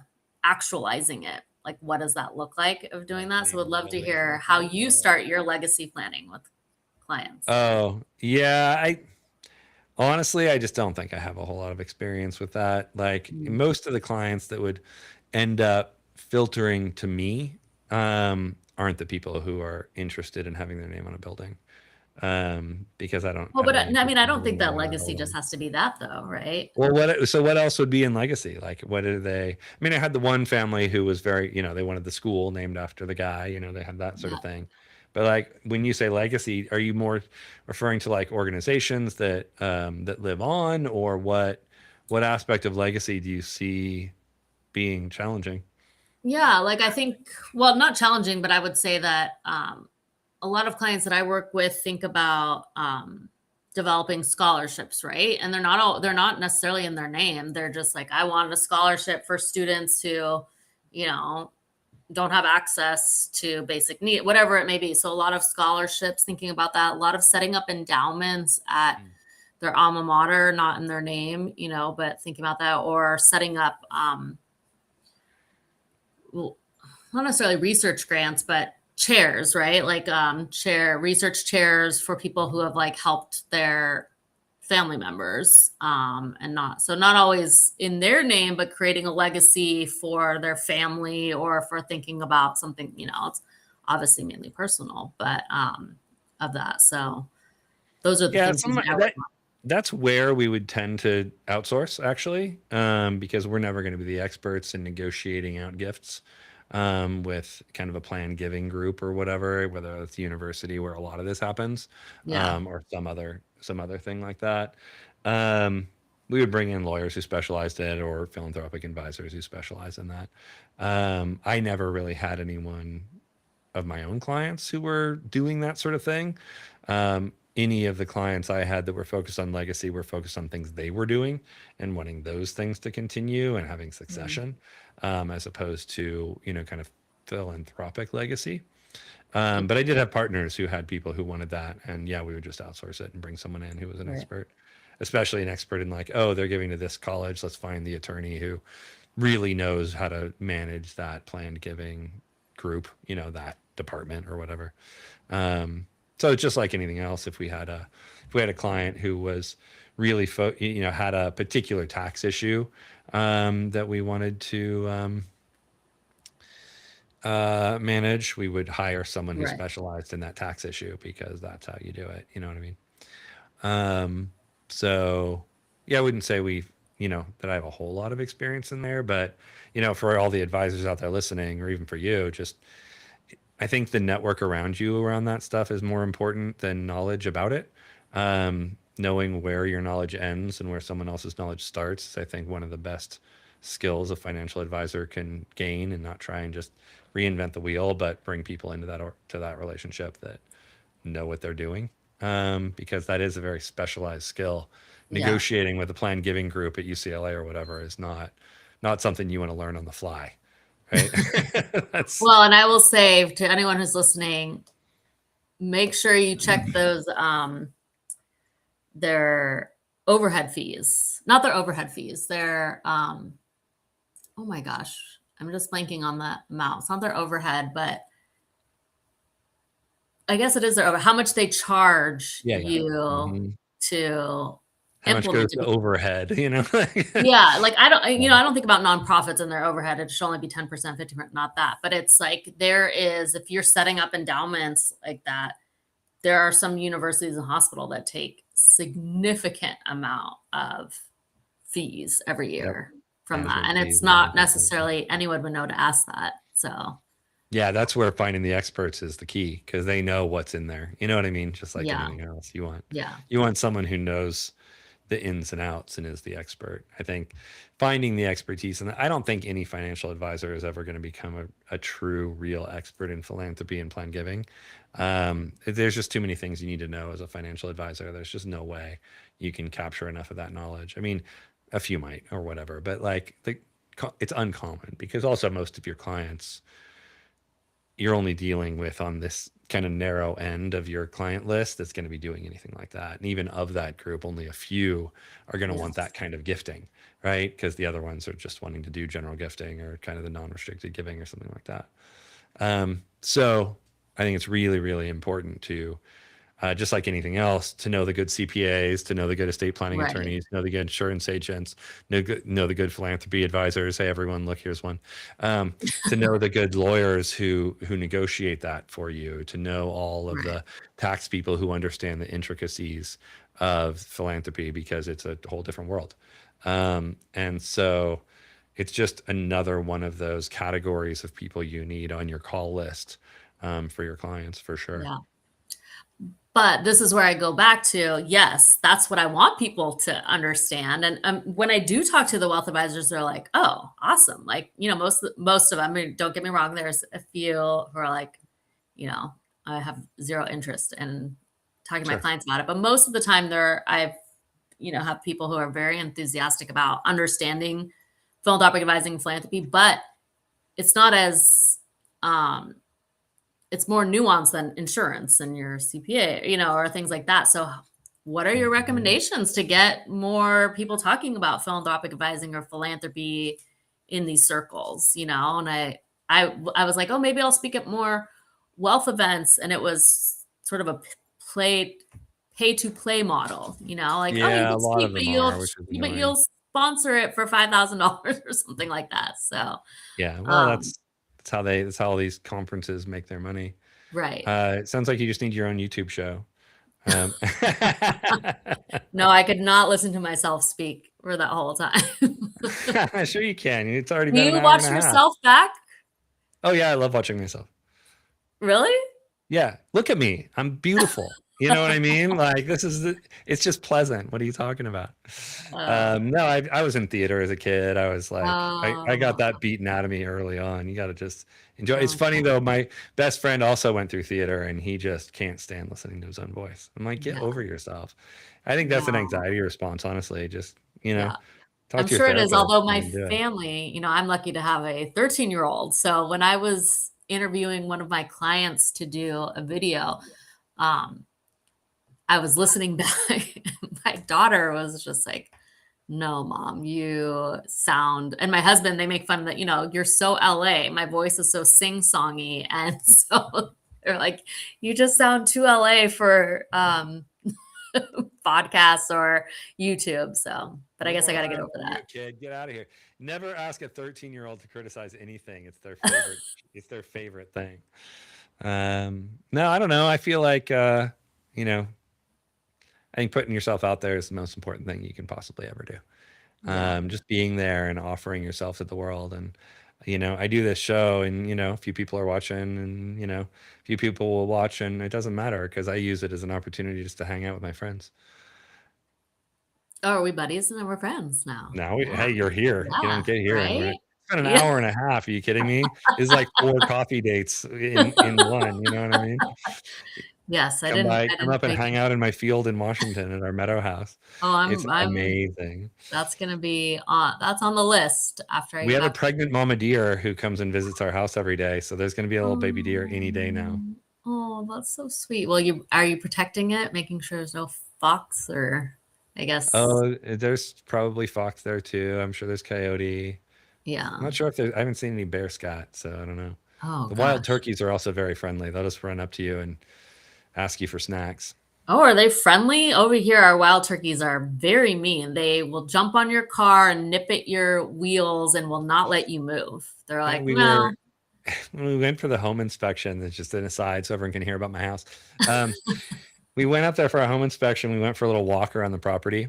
actualizing it. Like what does that look like of doing that? So would love to hear how you start your legacy planning with clients. Oh, yeah. I just don't think I have a whole lot of experience with that. Like Mm. most of the clients that would end up filtering to me aren't the people who are interested in having their name on a building. Because I don't Well, I but don't really I put mean, I don't think money that where my legacy heart just is. has to be that though, right? Well, what else would be in legacy? Like, what did they? I mean, I had the one family who was very, they wanted the school named after the guy. They had that sort Yeah. of thing. But like, when you say legacy, are you more referring to like organizations that live on, or what aspect of legacy do you see being challenging? Yeah, like I think, well, not challenging, but I would say that a lot of clients that I work with think about developing scholarships, right? And they're not necessarily in their name. They're just like, I want a scholarship for students who, you know, don't have access to basic need, whatever it may be. So a lot of scholarships, thinking about that, a lot of setting up endowments at their alma mater, not in their name, but thinking about that, or setting up well, not necessarily research grants, but chairs, right? Like research chairs for people who have like helped their family members, and not always in their name, but creating a legacy for their family or for thinking about something, it's obviously mainly personal, but of that. So those are the Yeah, things some I work that that's where we would tend to outsource actually, because we're never going to be the experts in negotiating out gifts with kind of a planned giving group or whatever, whether it's the university where a lot of this happens, Yeah. or some other thing like that. Um, we would bring in lawyers who specialized in it or philanthropic advisors who specialize in that. I never really had anyone of my own clients who were doing that sort of thing. Any of the clients I had that were focused on legacy were focused on things they were doing and wanting those things to continue and having Mm. succession, as opposed to, kind of philanthropic legacy. Yeah. But I did have partners who had people who wanted that. And yeah, we would just outsource it and bring someone in who was an Right. expert, especially an expert in like, oh, they're giving to this college. Let's find the attorney who really knows how to manage that planned giving group, that department or whatever. So it's just like anything else. If we had a client who was really had a particular tax issue that we wanted to manage, we would hire someone who Right. specialized in that tax issue because that's how you do it. You know what I mean? Um, so yeah, I wouldn't say that I have a whole lot of experience in there, but for all the advisors out there listening, or even for you, just I think the network around you around that stuff is more important than knowledge about it. Knowing where your knowledge ends and where someone else's knowledge starts is, I think, one of the best skills a financial advisor can gain, and not try and just reinvent the wheel, but bring people into to that relationship that know what they're doing. Because that is a very specialized skill. Yeah. Negotiating with a planned giving group at UCLA or whatever is not something you want to learn on the fly, right? That's Well, and I will say to anyone who's listening, make sure you check those their overhead fees. Not their overhead fees. Their oh my gosh. I'm just blanking on the amount. It's not their overhead, but I guess it is their over how much they charge yeah, yeah. you hmm to How much goes implement to it. overhead? Yeah, like I don't, I don't think about nonprofits and their overhead. It should only be 10%, 50%, not that. But it's like there is, if you're setting up endowments like that, there are some universities and hospital that take significant amount of fees every Yep. year from that. Management And fees it's and not everything. necessarily anyone would know to ask that. So Yeah, that's where finding the experts is the key, because they know what's in there. You know what I mean? Just like yeah, anything else, yeah, you want someone who knows the ins and outs and is the expert. I think finding the expertise, and I don't think any financial advisor is ever going to become a true, real expert in philanthropy and plan giving. There's just too many things you need to know as a financial advisor. There's just no way you can capture enough of that knowledge. I mean, a few might or whatever, but like it's uncommon, because also most of your clients you're only dealing with on this kind of narrow end of your client list that's going to be doing anything like that. And even of that group, only a few are going to want yes, that kind of gifting, right? Because the other ones are just wanting to do general gifting or kind of the non-restricted giving or something like that. So I think it's really, really important to just like anything else, to know the good CPAs, to know the good estate planning right, attorneys, know the good insurance agents, know the good philanthropy advisors. Hey, everyone, look, here's one. To know the good lawyers who negotiate that for you, to know all of right, the tax people who understand the intricacies of philanthropy, because it's a whole different world. And so it's just another one of those categories of people you need on your call list for your clients, for sure. yeah. But this is where I go back to, yes, that's what I want people to understand. And when I do talk to the wealth advisors, they're like, "Oh, awesome!" Like, most of them. I mean, don't get me wrong. There's a few who are like, I have zero interest in talking to my Sure. clients about it. But most of the time, have people who are very enthusiastic about understanding philanthropic advising and philanthropy, but it's not as it's more nuanced than insurance and your CPA, or things like that. So, what are your Mhm. recommendations to get more people talking about philanthropic advising or philanthropy in these circles? And I was like, oh, maybe I'll speak at more wealth events, and it was sort of a play pay to play model. Like, oh, you Yeah, a can lot of speak, them are, which is but annoying. you'll sponsor it for $5,000 or something like that. So, Yeah, well, um, that's how all these conferences make their money. right. It sounds like you just need your own YouTube show. Um, No, I could not listen to myself speak for that whole time. sure you can. It's already Do been an you hour and watch a half. yourself back? Oh yeah, I love watching myself. Really? Yeah, look at me. I'm beautiful. You know what I mean? Like it's just pleasant. What are you talking about? Oh, No, I was in theater as a kid. I was like, I got oh, that beaten out of me early on. You got to just enjoy. It's funny okay. though. My best friend also went through theater, and he just can't stand listening to his own voice. I'm like, get Yeah, over yourself. I think that's an yeah, anxiety response, honestly. Just, yeah. talk I'm to your sure it is. therapist Although and my then do it. family, I'm lucky to have a 13-year-old. So when I was interviewing one of my clients to do a video, um, I was listening back. My daughter was just like, no, mom, you sound, and my husband, they make fun that, you're so LA. My voice is so sing-songy. And so they're like, you just sound too LA for podcasts or YouTube. So, but I guess I got to get over You that. kid, get out of here. Never ask a 13-year-old to criticize anything. It's their favorite. It's their favorite thing. No, I don't know. I feel like, you know, I think putting yourself out there is the most important thing you can possibly ever do. Yeah. Just being there and offering yourself to the world. And, I do this show and, a few people are watching and, a few people will watch and it doesn't matter because I use it as an opportunity just to hang out with my friends. Oh, are we buddies and we're friends now? Now, Yeah. hey, you're here. You Yeah, don't get here and right? it's been an Yeah. hour and a half. Are you kidding me? It's like 4 coffee dates in one, you know what I mean? Yes, Come by, I come didn't up and think. hang out in my field in Washington at our meadow house. Oh, It's I'm amazing. that's gonna be on that's on the list after I We get have a back. pregnant mama deer who comes and visits our house every day, so there's gonna be a little baby deer any day now. Oh, that's so sweet. Well, are you protecting it, making sure there's no fox or I guess Oh, there's probably fox there too. I'm sure there's coyote. yeah. I'm not sure if I haven't seen any bear scat, so I don't know. Oh The wild gosh. turkeys are also very friendly. They'll just run up to you and ask you for snacks. Oh, are they friendly? Over here, our wild turkeys are very mean. They will jump on your car and nip at your wheels and will not let you move. They're Yeah, like, no. when we went for the home inspection, that's just an aside so everyone can hear about my house. We went up there for a home inspection. We went for a little walk around the property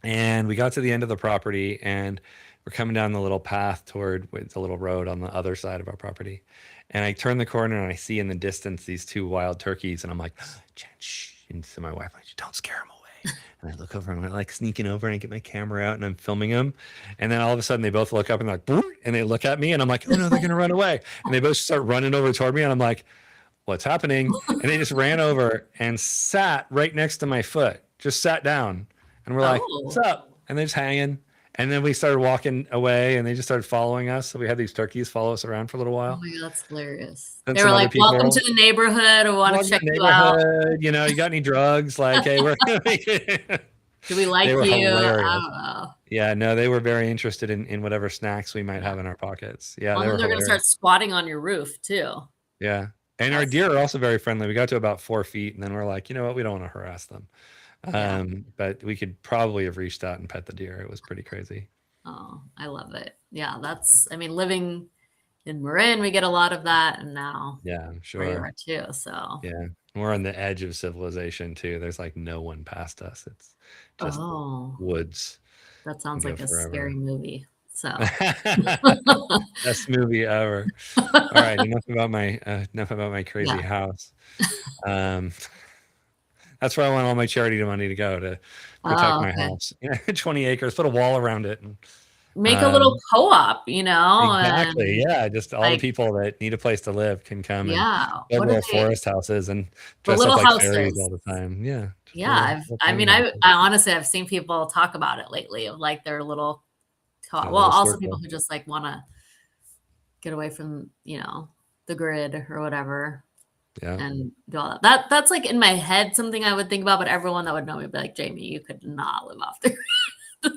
and we got to the end of the property and we're coming down the little path toward the little road on the other side of our property. And I turn the corner and I see in the distance these 2 wild turkeys. And I'm like, Jen, shh. And to my wife, like, don't scare them away. And I look over and I'm like sneaking over and I get my camera out and I'm filming them. And then all of a sudden they both look up and they're like, boom, and they look at me and I'm like, oh no, they're going to run away. And they both start running over toward me. And I'm like, what's happening? And they just ran over and sat right next to my foot, just sat down. And we're like, what's Oh, up? And they're just hanging. And then we started walking away and they just started following us. So we had these turkeys follow us around for a little oh while. my God, that's hilarious. Then They some were other like, welcome to people, the neighborhood. I want to welcome check to you out. neighborhood, you got any drugs? Like, hey, we're Do we like they were you? I hilarious. don't know. Yeah, no, they were very interested in whatever snacks we might Yeah. have in our pockets. Yeah, Well, they and were then they're going to start hilarious. squatting on your roof too. Yeah. And our That's, deer are also very friendly. We got to about 4 feet and then we're like, you know what? We don't want to harass them. yeah. But we could probably have reached out and pet the deer. It was pretty crazy. Oh, I love it. Yeah, I mean, living in Marin, we get a lot of that. And now Yeah, where you sure. are too. So, Yeah. We're on the edge of civilization too. There's like no one past us. It's just oh, woods that and sounds go like a scary forever. movie. So, Best movie ever. All right, enough about my crazy yeah. house. Um, that's where I want all my charity money to go to protect Oh, my okay. house. 20 acres, put a wall around it. And, Make a little co-op, exactly. and Yeah, just all the like, people that need a place to live can come and yeah. build What are little they? forest houses and The dress up little like fairies houses. all the time. Yeah, just Yeah, little I tiny mean, houses. I honestly I've seen people talk about it lately of like their little A well, little also people circle. who just like want to get away from, the grid or whatever Yeah. and do all that. That's like in my head something I would think about, but everyone that would know me would be like, Jamie, you could not live off the grid.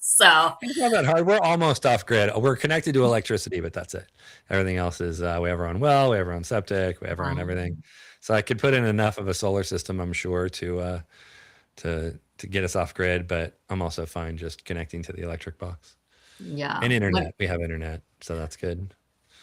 So, It's not that hard. We're almost off grid. We're connected to electricity, but that's it. Everything else is we have our own well, we have our own septic, we have our own everything. um, So I could put in enough of a solar system, I'm sure, to get us off grid. But I'm also fine just connecting to the electric box yeah. and internet. We have internet, so that's good.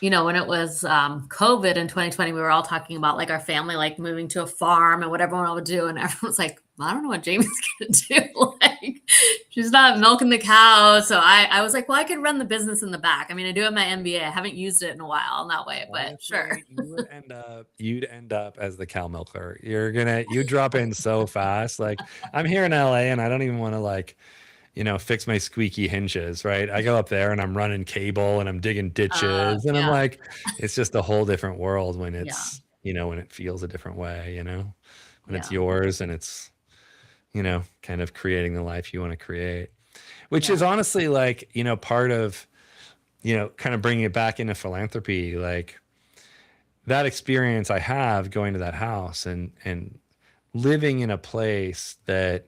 When it was COVID in 2020, we were all talking about like our family, like moving to a farm and what everyone would do. And everyone's like, I don't know what Jamie's going to do. Like, she's not milking the cow. So I was like, well, I could run the business in the back. I mean, I do have my MBA. I haven't used it in a while in that way, but sure. Honestly, you'd end up as the cow milker. You drop in so fast. Like I'm here in LA and I don't even want to fix my squeaky hinges, right? I go up there and I'm running cable and I'm digging ditches and I'm Yeah. like, it's just a whole different world when Yeah. it's, when it feels a different way, when it's Yeah. yours and it's, kind of creating the life you want to create, which Yeah. is honestly like, part of, kind of bringing it back into philanthropy, like that experience I have going to that house and living in a place that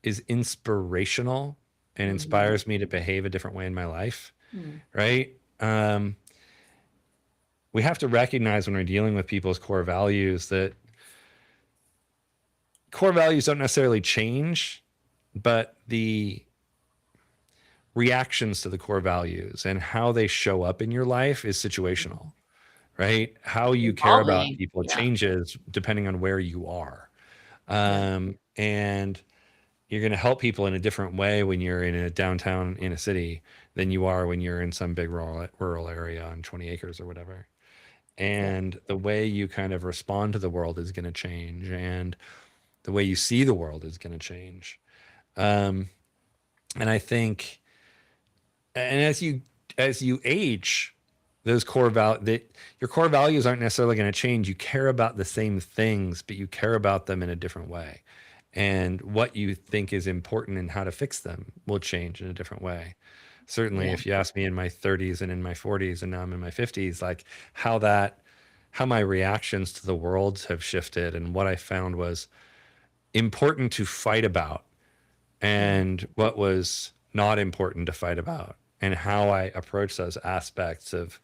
is inspirational and Mhm. inspires me to behave a different way in my life, Mm. right? We have to recognize when we're dealing with people's core values that core values don't necessarily change, but the reactions to the core values and how they show up in your life is situational, right? How you care about Evolving. people Yeah. changes depending on where you are. Yeah. And you're going to help people in a different way when you're in a downtown in a city than you are when you're in some big rural area on 20 acres or whatever. Yeah. And the way you kind of respond to the world is going to change, and the way you see the world is going to change. Um, and I think, and as you age, those your core values aren't necessarily going to change. You care about the same things, but you care about them in a different way. And what you think is important and how to fix them will change in a different way. Certainly, Yeah. if you ask me in my 30s and in my 40s and now I'm in my 50s, like how my reactions to the world have shifted, and what I found was important to fight about Mhm. and what was not important to fight about, and how I approach those aspects of,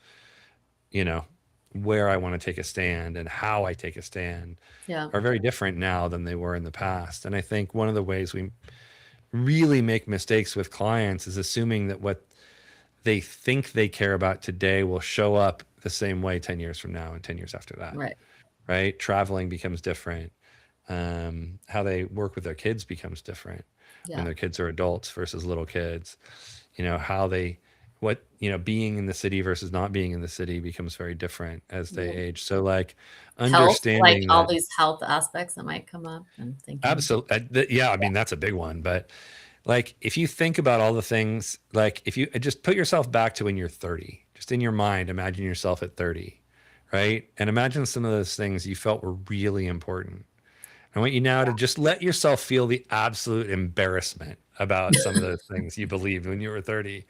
you know, where I want to take a stand and how I take a stand Yeah. are very different now than they were in the past. And I think one of the ways we really make mistakes with clients is assuming that what they think they care about today will show up the same way 10 years from now and 10 years after that, Right. right? Traveling becomes different. How they work with their kids becomes different when Yeah. their kids are adults versus little kids. How they, being in the city versus not being in the city becomes very different as they Yeah. age. So, like, Health, like understanding all that. these health aspects that might come up and thinking. Absolutely. Yeah. I mean, that's a big one. But like, if you think about all the things, like, if you just put yourself back to when you're 30, just in your mind, imagine yourself at 30, right? And imagine some of those things you felt were really important. I want you now to just let yourself feel the absolute embarrassment about some of those things you believed when you were 30.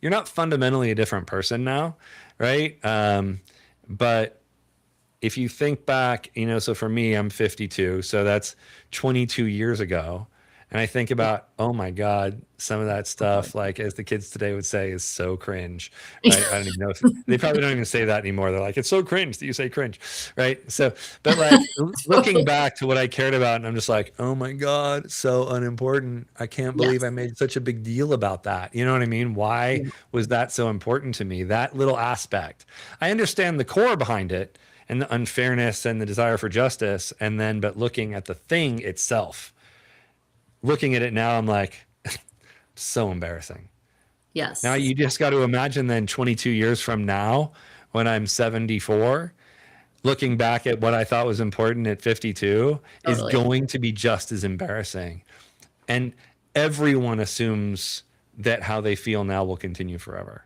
You're not fundamentally a different person now, right? But if you think back, so for me, I'm 52, so that's 22 years ago. And I think Yeah. about, oh my God, some of that Totally. stuff, like as the kids today would say, is so cringe, right? I don't even know if they probably don't even say that anymore. They're like, it's so cringe that you say cringe, right? So, but like looking Totally. back to what I cared about, and I'm just like, oh my God, so unimportant. I can't believe I Yes. made such a big deal about that. You know what I mean? Why Yeah. was that so important to me? That little aspect. I understand the core behind it and the unfairness and the desire for justice. And then, but looking at the thing itself, looking at it now, I'm like, so embarrassing. Now Yes. you just got to imagine then 22 years from now, when I'm 74, looking back at what I thought was important at 52 is Totally. going to be just as embarrassing. And everyone assumes that how they feel now will continue forever.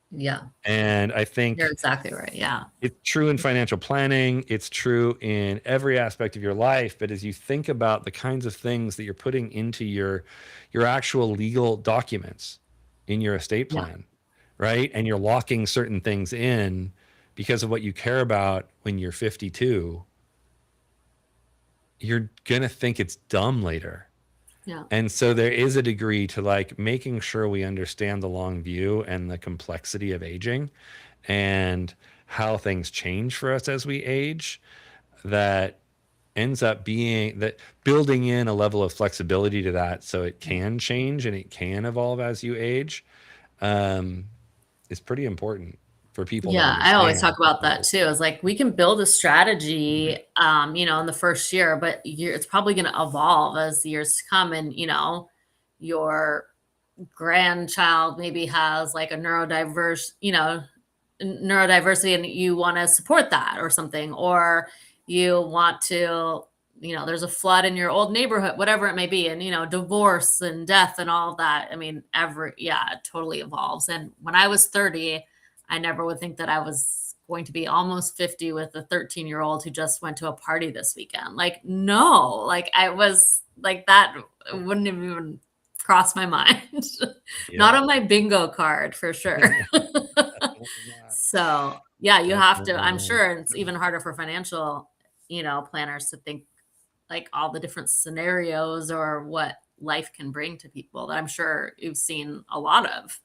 Yeah. And I You're think exactly right. Yeah. it's true in financial planning. It's true in every aspect of your life. But as you think about the kinds of things that you're putting into your actual legal documents in your estate Yeah. plan, right? And you're locking certain things in because of what you care about when you're 52, you're going to think it's dumb later. Yeah. And so there is a degree to like making sure we understand the long view and the complexity of aging and how things change for us as we age, that ends up being that building in a level of flexibility to that so it can change and it can evolve as you age, um, is pretty important for people to Yeah, I always understand. talk about that too. It's like we can build a strategy, in the first year, but it's probably going to evolve as the years to come. And, your grandchild maybe has like a neurodiversity and you want to support that or something, or you want to, there's a flood in your old neighborhood, whatever it may be, and, divorce and death and all of that. I mean, it totally evolves. And when I was 30, I never would think that I was going to be almost 50 with a 13-year-old who just went to a party this weekend. Like, no, like I was like that wouldn't have even crossed my mind. Not Yeah. on my bingo card for sure. Definitely not. So, yeah, you have to, Definitely I'm not. sure it's even harder for financial, planners to think like all the different scenarios or what life can bring to people that I'm sure you've seen a lot of.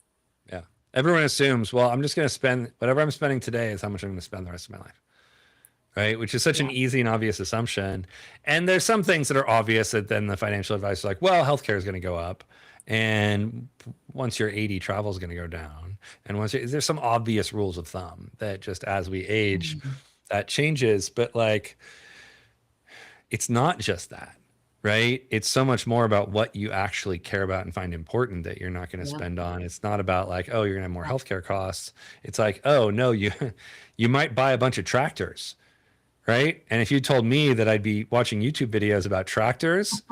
Yeah. Everyone assumes, well, I'm just going to spend whatever I'm spending today is how much I'm going to spend the rest of my life. right? Which is such an easy and obvious assumption. And there's some things that are obvious that then the financial advisor is like, well, healthcare is going to go up. And once you're 80, travel is going to go down. And there's some obvious rules of thumb that just as we age, that changes. But like, it's not just that, right? It's so much more about what you actually care about and find important that you're not going to spend on. It's not about like, oh, you're going to have more healthcare costs. It's like, oh no, you might buy a bunch of tractors, right? And if you told me that I'd be watching YouTube videos about tractors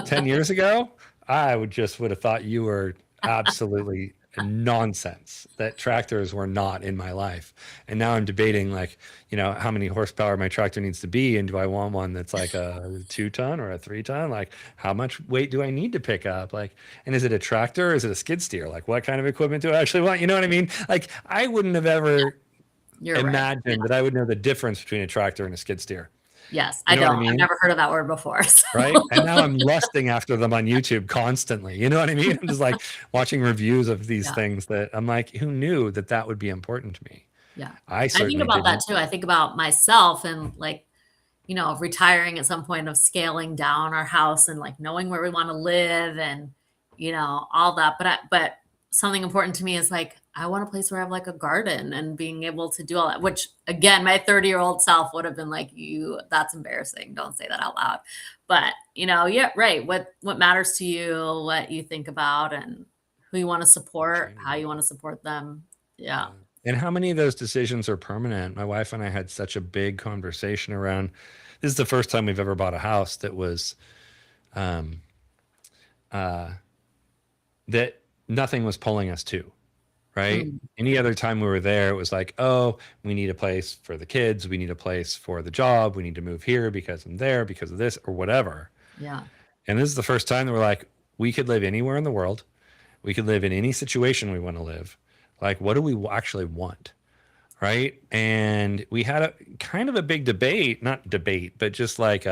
10 years ago, I would have thought you were absolutely nonsense, that tractors were not in my life. And now I'm debating like, how many horsepower my tractor needs to be. And do I want one that's like a 2-ton or a 3-ton? Like how much weight do I need to pick up? Like, and is it a tractor or is it a skid steer? Like what kind of equipment do I actually want? You know what I mean? Like I wouldn't have ever imagined that I would know the difference between a tractor and a skid steer. Yes, I don't. I've never heard of that word before. So. Right. And now I'm lusting after them on YouTube constantly. You know what I mean? I'm just like watching reviews of these things that I'm like, who knew that that would be important to me? Yeah. I think about that too. I think about myself and like, retiring at some point, of scaling down our house and like knowing where we want to live and, all that. But something important to me is like, I want a place where I have like a garden and being able to do all that, which again, my 30-year-old self would have been like, that's embarrassing. Don't say that out loud. But right. What matters to you, what you think about and who you want to support, how you want to support them. Yeah. And how many of those decisions are permanent? My wife and I had such a big conversation around, this is the first time we've ever bought a house that was, that nothing was pulling us to. Right. Any other time we were there, it was like, oh, we need a place for the kids. We need a place for the job. We need to move here because I'm there because of this or whatever. Yeah. And this is the first time that we're like, we could live anywhere in the world. We could live in any situation we want to live. Like, what do we actually want? Right. And we had a kind of a big debate, not debate, but just like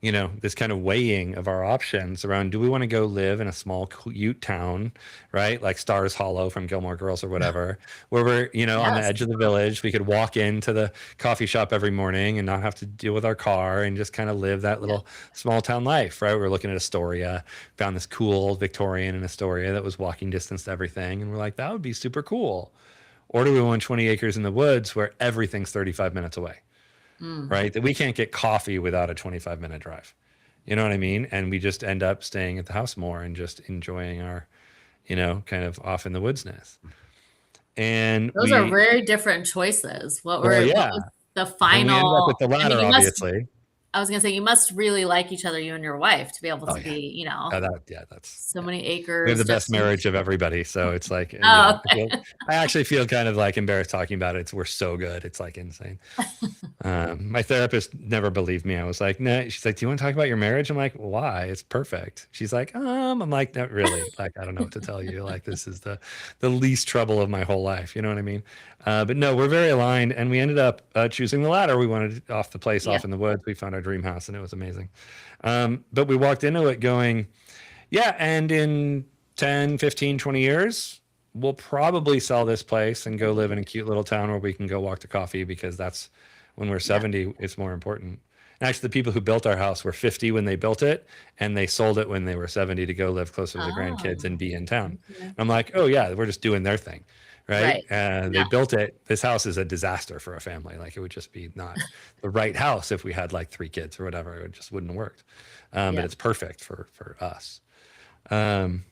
this kind of weighing of our options around, do we want to go live in a small cute town, right? Like Stars Hollow from Gilmore Girls or whatever, where we're, on the edge of the village. We could walk into the coffee shop every morning and not have to deal with our car and just kind of live that little small town life, right? We're looking at Astoria, found this cool Victorian in Astoria that was walking distance to everything. And we're like, that would be super cool. Or do we want 20 acres in the woods where everything's 35 minutes away? Right? That we can't get coffee without a 25-minute drive. You know what I mean? And we just end up staying at the house more and just enjoying our, kind of off in the woodsness. And those are very different choices. What was the final? And we ended up with the latter, obviously. I was gonna say you must really like each other, you and your wife, to be able to be, that's so many acres. We have the best marriage of everybody, so it's like, okay. I actually feel kind of like embarrassed talking about it. We're so good, it's like insane. My therapist never believed me. I was like, no. She's like, do you want to talk about your marriage? I'm like, why? It's perfect. She's like, I'm like, not really. Like, I don't know what to tell you. Like, this is the least trouble of my whole life. You know what I mean? But no, we're very aligned, and we ended up choosing the latter. We wanted off the place, off in the woods. We found our dream house, and it was amazing. But we walked into it going, and in 10, 15, 20 years, we'll probably sell this place and go live in a cute little town where we can go walk to coffee, because that's when we're 70, it's more important. And actually, the people who built our house were 50 when they built it, and they sold it when they were 70 to go live closer to the grandkids and be in town. I'm like, oh yeah, we're just doing their thing. Right. They built it. This house is a disaster for a family. Like, it would just be not the right house if we had like 3 kids or whatever. It just wouldn't have worked. But it's perfect for us. And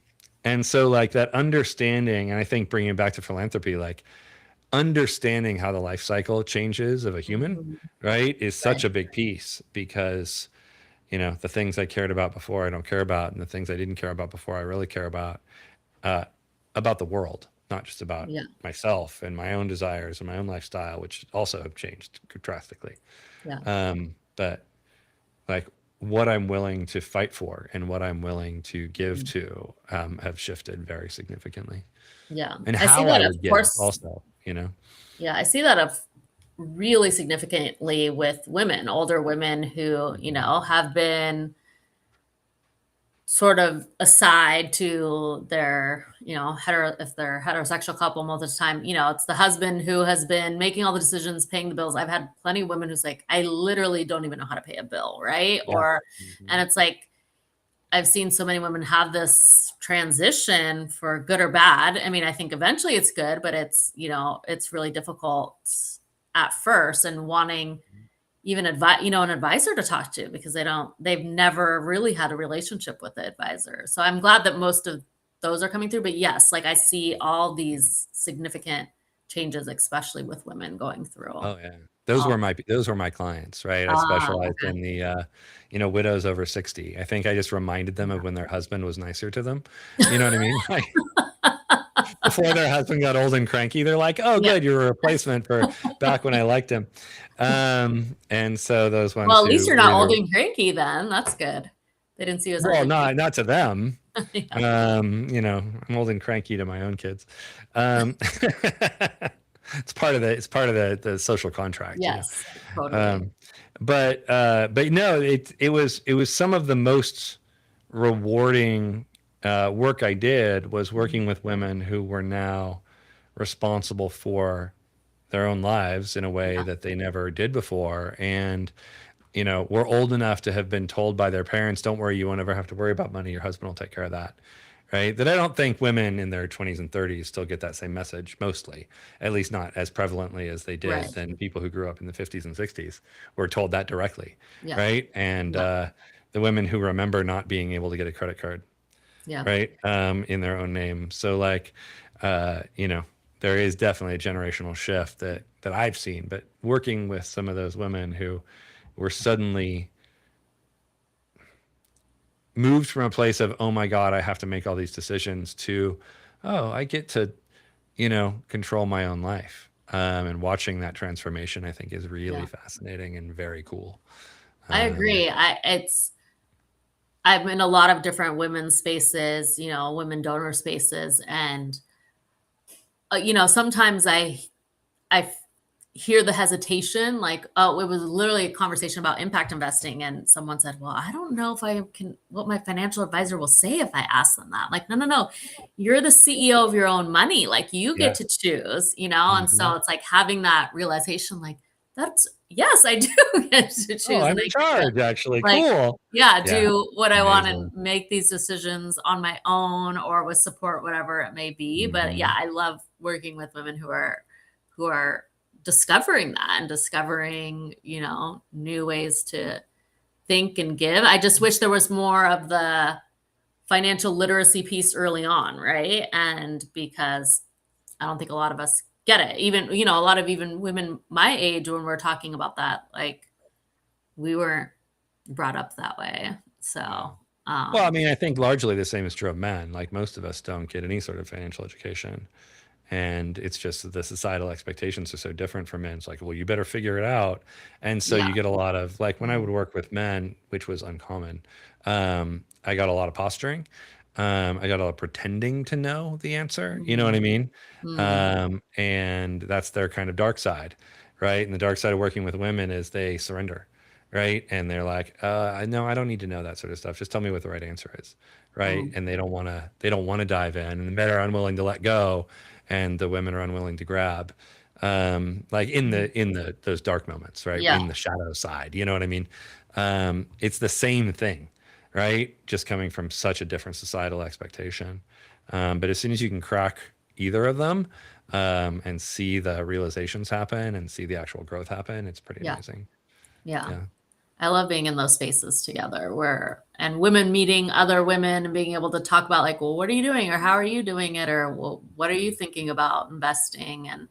so like that understanding, and I think bringing it back to philanthropy, like understanding how the life cycle changes of a human, right, is such a big piece, because, the things I cared about before, I don't care about. And the things I didn't care about before, I really care about the world. Not just about myself and my own desires and my own lifestyle, which also have changed drastically. But like what I'm willing to fight for and what I'm willing to give to have shifted very significantly. And how I would give also, Yeah, I see that of really significantly with women, older women who, have been sort of aside to their, if they're a heterosexual couple, most of the time, it's the husband who has been making all the decisions, paying the bills. I've had plenty of women who's like, I literally don't even know how to pay a bill, right? Yeah. And it's like, I've seen so many women have this transition for good or bad. I mean, I think eventually it's good, but it's really difficult at first, and wanting even an advisor to talk to, because they've never really had a relationship with the advisor. So I'm glad that most of those are coming through. But yes, like I see all these significant changes, especially with women going through. Oh yeah. Those were my clients, right? I specialized Okay. in the widows over 60. I think I just reminded them of when their husband was nicer to them. You know what I mean? Like before their husband got old and cranky, they're like, "Oh, Yeah. good, you're a replacement for back when I liked him." And so those Well, ones at least who you're not old either, and cranky then. That's good. They didn't see you as old well, and not to them. cranky. I'm old and cranky to my own kids. Um, it's part of the social contract. Yes, totally. Um, but no, it was some of the most rewarding work I did was working with women who were now responsible for their own lives in a way Yeah. that they never did before, and were old enough to have been told by their parents, "Don't worry, you won't ever have to worry about money. Your husband will take care of that." Right? That I don't think women in their 20s and 30s still get that same message, mostly, at least not as prevalently as they did Right. than people who grew up in the 50s and 60s were told that directly. Yeah. Right? And Yeah. the women who remember not being able to get a credit card, Yeah. right, in their own name. So, like, there is definitely a generational shift that I've seen. But working with some of those women who were suddenly moved from a place of, oh my God, I have to make all these decisions, to, oh, I get to, control my own life. And watching that transformation, I think, is really Yeah. fascinating and very cool. I Um, agree. I'm in a lot of different women's spaces, women donor spaces, and sometimes I hear the hesitation, like, oh, it was literally a conversation about impact investing, and someone said, well, I don't know if I can, what my financial advisor will say if I ask them that. Like, no, no, no, you're the CEO of your own money, like you get yeah. to choose, and so Mhm. it's like having that realization, like, that's, yes, I do get to Oh, choose, I'm and in I get to, charge, actually. like, Cool. yeah, Yeah. do what I want and Amazing. make these decisions on my own or with support, whatever it may be. But yeah, Hmm. I love working with women who are discovering that and discovering, new ways to think and give. I just wish there was more of the financial literacy piece early on, right? And because I don't think a lot of us get it. Even, a lot of even women my age, when we're talking about that, like, we weren't brought up that way. Yeah. So, Well, I mean, I think largely the same is true of men. Like, most of us don't get any sort of financial education. And it's just that the societal expectations are so different for men. It's like, well, you better figure it out. And so yeah. you get a lot of, like, when I Mhm. would work with men, which was uncommon, I got a lot of posturing. I got a lot of pretending to know the answer. You know what I Mhm. mean? Mm. And that's their kind of dark side, right? And the dark side of working with women is they surrender, right? And they're like, I know I don't need to know that sort of stuff. Just tell me what the right answer is, right? Mm. And they don't want to dive in, and the men are unwilling to let go, and the women are unwilling to grab, like in Mhm. the those dark moments, right, Yeah. in the shadow side, you know what I mean? It's the same thing, right, just coming from such a different societal expectation. But as soon as you can crack either of them, and see the realizations happen and see the actual growth happen, it's pretty Yeah. amazing. Yeah. Yeah. I love being in those spaces together and women meeting other women and being able to talk about, like, well, what are you doing? Or how are you doing it? Or, well, what are you thinking about investing? And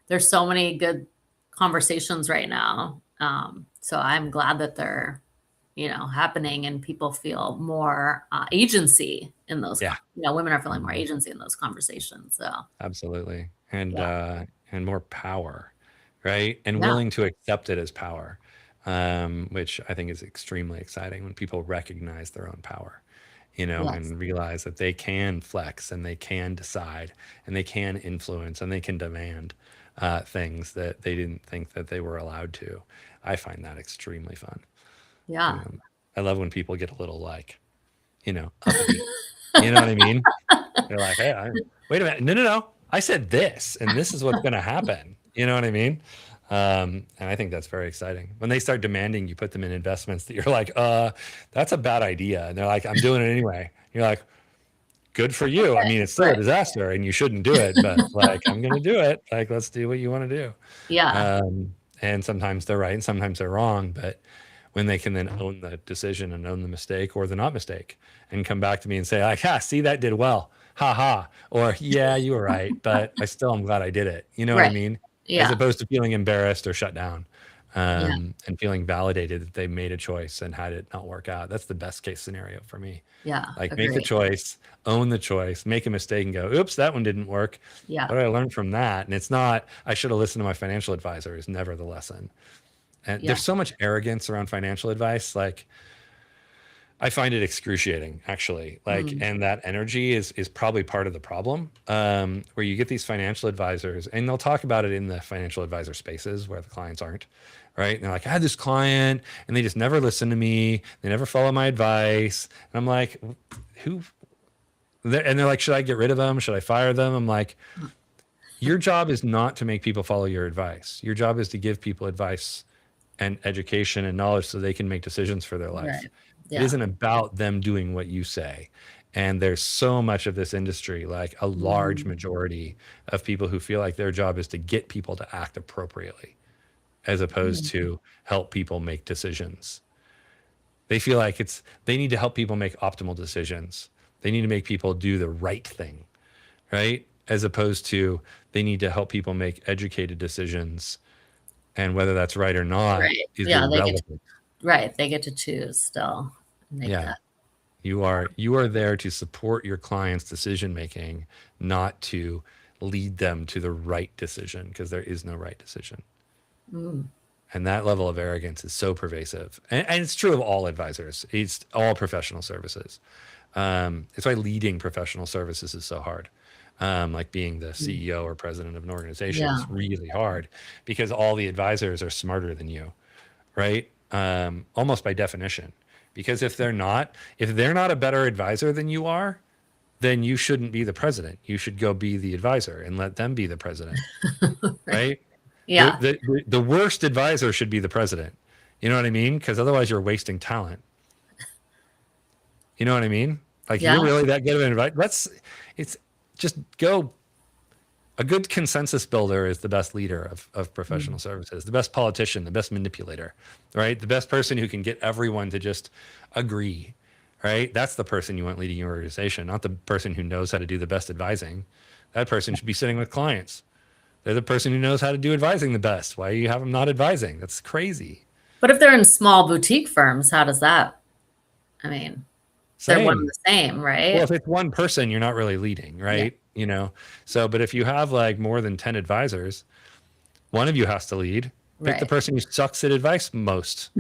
there's so many good conversations right now. So I'm glad that they're, happening, and people feel more agency in those, Yeah. women are feeling more Mhm. agency in those conversations. So Absolutely. And yeah. more power, right? And Yeah. willing to accept it as power, which I think is extremely exciting when people recognize their own power, Yes. and realize that they can flex and they can decide and they can influence and they can demand things that they didn't think that they were allowed to. I find that extremely fun. Yeah. I love when people get a little, like, uppity. You know what I mean? They're like, hey, wait a minute. No. I said this, and this is what's going to happen. You know what I mean? And I think that's very exciting. When they start demanding you put them in investments that you're like, that's a bad idea. And they're like, I'm doing it anyway. You're like, good for you. I mean, it's still a disaster and you shouldn't do it, but like, I'm going to do it. Like, let's do what you want to do. Yeah. And sometimes they're right and sometimes they're wrong, but when they can then own the decision and own the mistake or the not mistake and come back to me and say like, see, that did well. Ha ha. Or yeah, you were right, but I still am glad I did it. You know what I mean? Yeah. As opposed to feeling embarrassed or shut down. And feeling validated that they made a choice and had it not work out. That's the best case scenario for me. Yeah. Like make the choice, own the choice, make a mistake and go, oops, that one didn't work. Yeah. What did I learn from that? And it's not, I should have listened to my financial advisor is never the lesson. And there's so much arrogance around financial advice. Like I find it excruciating actually. Like, and that energy is probably part of the problem, where you get these financial advisors and they'll talk about it in the financial advisor spaces where the clients aren't. Right. And they're like, I had this client and they just never listen to me. They never follow my advice. And I'm like, and they're like, should I get rid of them? Should I fire them? I'm like, your job is not to make people follow your advice. Your job is to give people advice and education and knowledge so they can make decisions for their life. Right. Yeah. It isn't about them doing what you say. And there's so much of this industry, like a large majority of people who feel like their job is to get people to act appropriately, as opposed to help people make decisions. They feel like they need to help people make optimal decisions. They need to make people do the right thing, right? As opposed to they need to help people make educated decisions. And whether that's right or not is irrelevant. They get to choose still. That. You are there to support your client's decision making, not to lead them to the right decision, because there is no right decision. And that level of arrogance is so pervasive. And it's true of all advisors. It's all professional services. It's why leading professional services is so hard. Like being the CEO or president of an organization is really hard because all the advisors are smarter than you, right? Almost by definition. Because if they're not a better advisor than you are, then you shouldn't be the president. You should go be the advisor and let them be the president, right? Yeah. The worst advisor should be the president. You know what I mean? Because otherwise you're wasting talent. You know what I mean? Like you're really that good of an advisor. It's just go. A good consensus builder is the best leader of professional services, the best politician, the best manipulator, right? The best person who can get everyone to just agree, right? That's the person you want leading your organization, not the person who knows how to do the best advising. That person should be sitting with clients. They're the person who knows how to do advising the best. Why do you have them not advising? That's crazy. But if they're in small boutique firms, how does that? I mean, they're one and the same, right? Well, if it's one person, you're not really leading, right? Yeah. You know, so, but if you have like more than 10 advisors, one of you has to lead. Pick the person who sucks at advice most.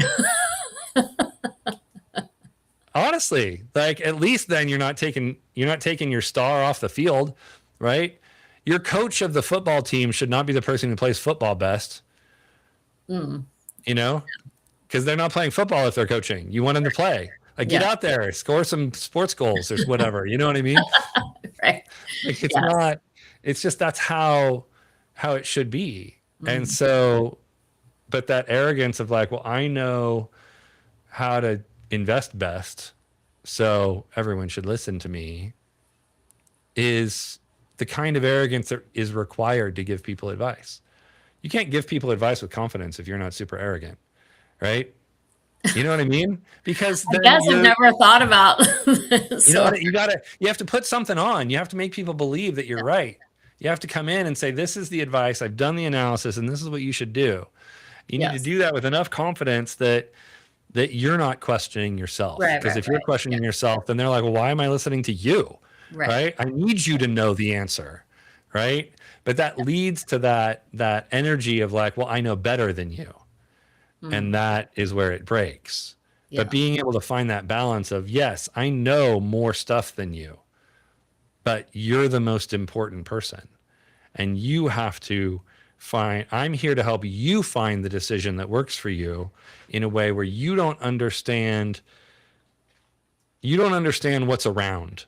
Honestly, like at least then you're not taking your star off the field, right? Your coach of the football team should not be the person who plays football best. You know, because they're not playing football if they're coaching. You want them to play. Like get out there, score some sports goals or whatever. You know what I mean? Right. Like it's not. It's just that's how it should be. And so, but that arrogance of like, well, I know how to invest best, so everyone should listen to me, is the kind of arrogance that is required to give people advice. You can't give people advice with confidence if you're not super arrogant, right? You know what I mean? Because I guess I've never thought about this. You know what, you have to put something on. You have to make people believe that you're right. You have to come in and say, this is the advice, I've done the analysis, and this is what you should do. You need to do that with enough confidence that you're not questioning yourself. Because if you're questioning yourself, then they're like, well, why am I listening to you? Right? I need you to know the answer. Right? But that leads to that energy of like, well, I know better than you. And that is where it breaks. But being able to find that balance of, yes, I know more stuff than you, but you're the most important person. And you have to I'm here to help you find the decision that works for you in a way where you don't understand you don't understand what's around,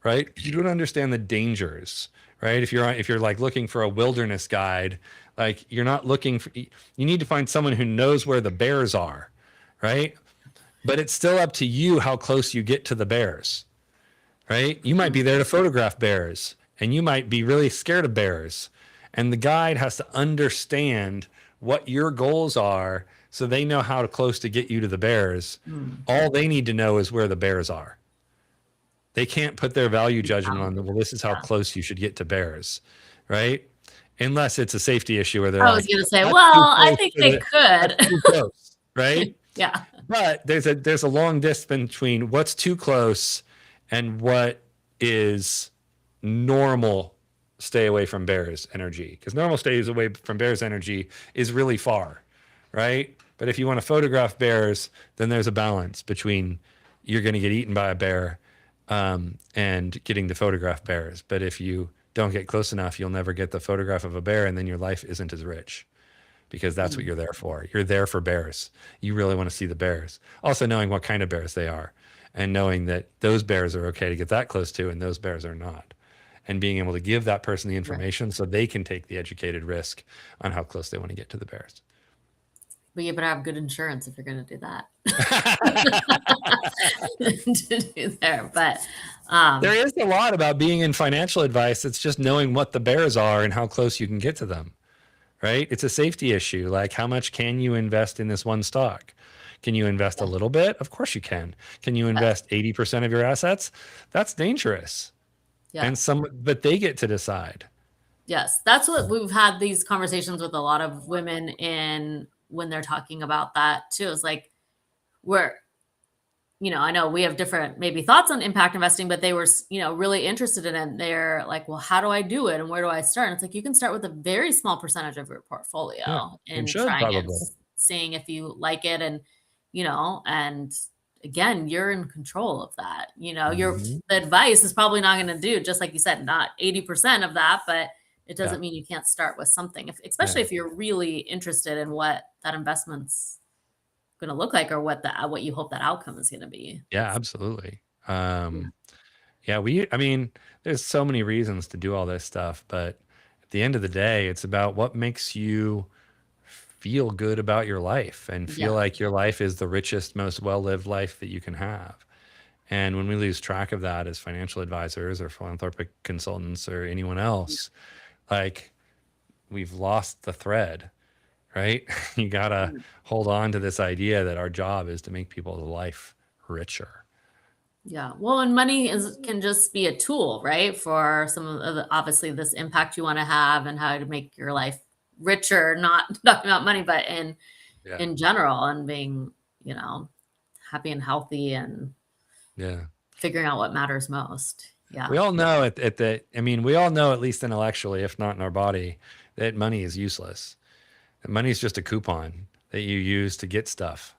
right? You don't understand the dangers, right? If you're like looking for a wilderness guide, like you're not looking for, you need to find someone who knows where the bears are, right? But it's still up to you how close you get to the bears, right? You might be there to photograph bears and you might be really scared of bears. And the guide has to understand what your goals are so they know how close to get you to the bears. All they need to know is where the bears are. They can't put their value judgment on well, this is how close you should get to bears, right? Unless it's a safety issue where they're I was like, going to say, "That's well, too I close think to they the- could. that's too close," right? Yeah. But there's a long distance between what's too close and what is normal stay away from bears energy. Because normal stays away from bears energy is really far, right? But if you want to photograph bears, then there's a balance between you're going to get eaten by a bear and getting to photograph bears. But if you don't get close enough, you'll never get the photograph of a bear, and then your life isn't as rich because that's what you're there for. You're there for bears. You really want to see the bears. Also knowing what kind of bears they are and knowing that those bears are okay to get that close to and those bears are not. And being able to give that person the information so they can take the educated risk on how close they want to get to the bears. But you better have good insurance if you're going to do that. To do there. But there is a lot about being in financial advice. It's just knowing what the bears are and how close you can get to them, right? It's a safety issue. Like, how much can you invest in this one stock? Can you invest a little bit? Of course you can. Can you invest 80% of your assets? That's dangerous. yeah. But they get to decide. Yes, that's what we've had these conversations with a lot of women in when they're talking about that too. It's like we're, I know we have different maybe thoughts on impact investing, but they were, really interested in it. And they're like, well, how do I do it? And where do I start? And it's like, you can start with a very small percentage of your portfolio and trying it, seeing if you like it. And, and again, you're in control of that. The advice is probably not going to do, just like you said, not 80% of that, but it doesn't mean you can't start with something, especially if you're really interested in what that investment's going to look like or what you hope that outcome is going to be. Yeah, absolutely. There's so many reasons to do all this stuff, but at the end of the day, it's about what makes you feel good about your life and feel like your life is the richest, most well-lived life that you can have. And when we lose track of that as financial advisors or philanthropic consultants or anyone else, like, we've lost the thread, right? You gotta hold on to this idea that our job is to make people's life richer. Yeah. Well, and money can just be a tool, right? For some of obviously this impact you want to have and how to make your life richer, not talking about money, but in general, and being, happy and healthy and figuring out what matters most. Yeah. We all know we all know, at least intellectually, if not in our body, that money is useless. That money is just a coupon that you use to get stuff,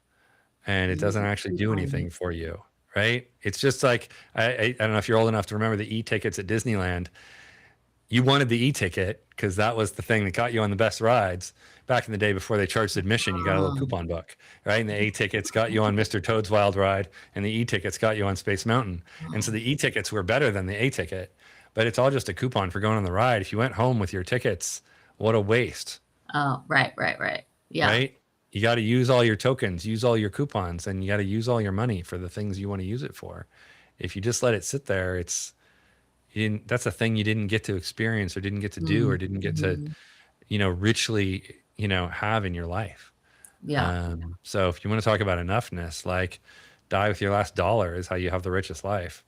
and it doesn't actually do anything for you, right? It's just like, I don't know if you're old enough to remember the e-tickets at Disneyland. You wanted the e-ticket because that was the thing that got you on the best rides. Back in the day before they charged admission, you got a little coupon book, right? And the e-tickets got you on Mr. Toad's Wild Ride, and the e-tickets got you on Space Mountain. And so the e-tickets were better than the a-ticket, but it's all just a coupon for going on the ride. If you went home with your tickets, what a waste. Oh, right. Yeah. Right? You got to use all your tokens, use all your coupons, and you got to use all your money for the things you want to use it for. If you just let it sit there, that's a thing you didn't get to experience or didn't get to do or didn't get to, richly, have in your life. Yeah. So if you want to talk about enoughness, like, die with your last dollar is how you have the richest life.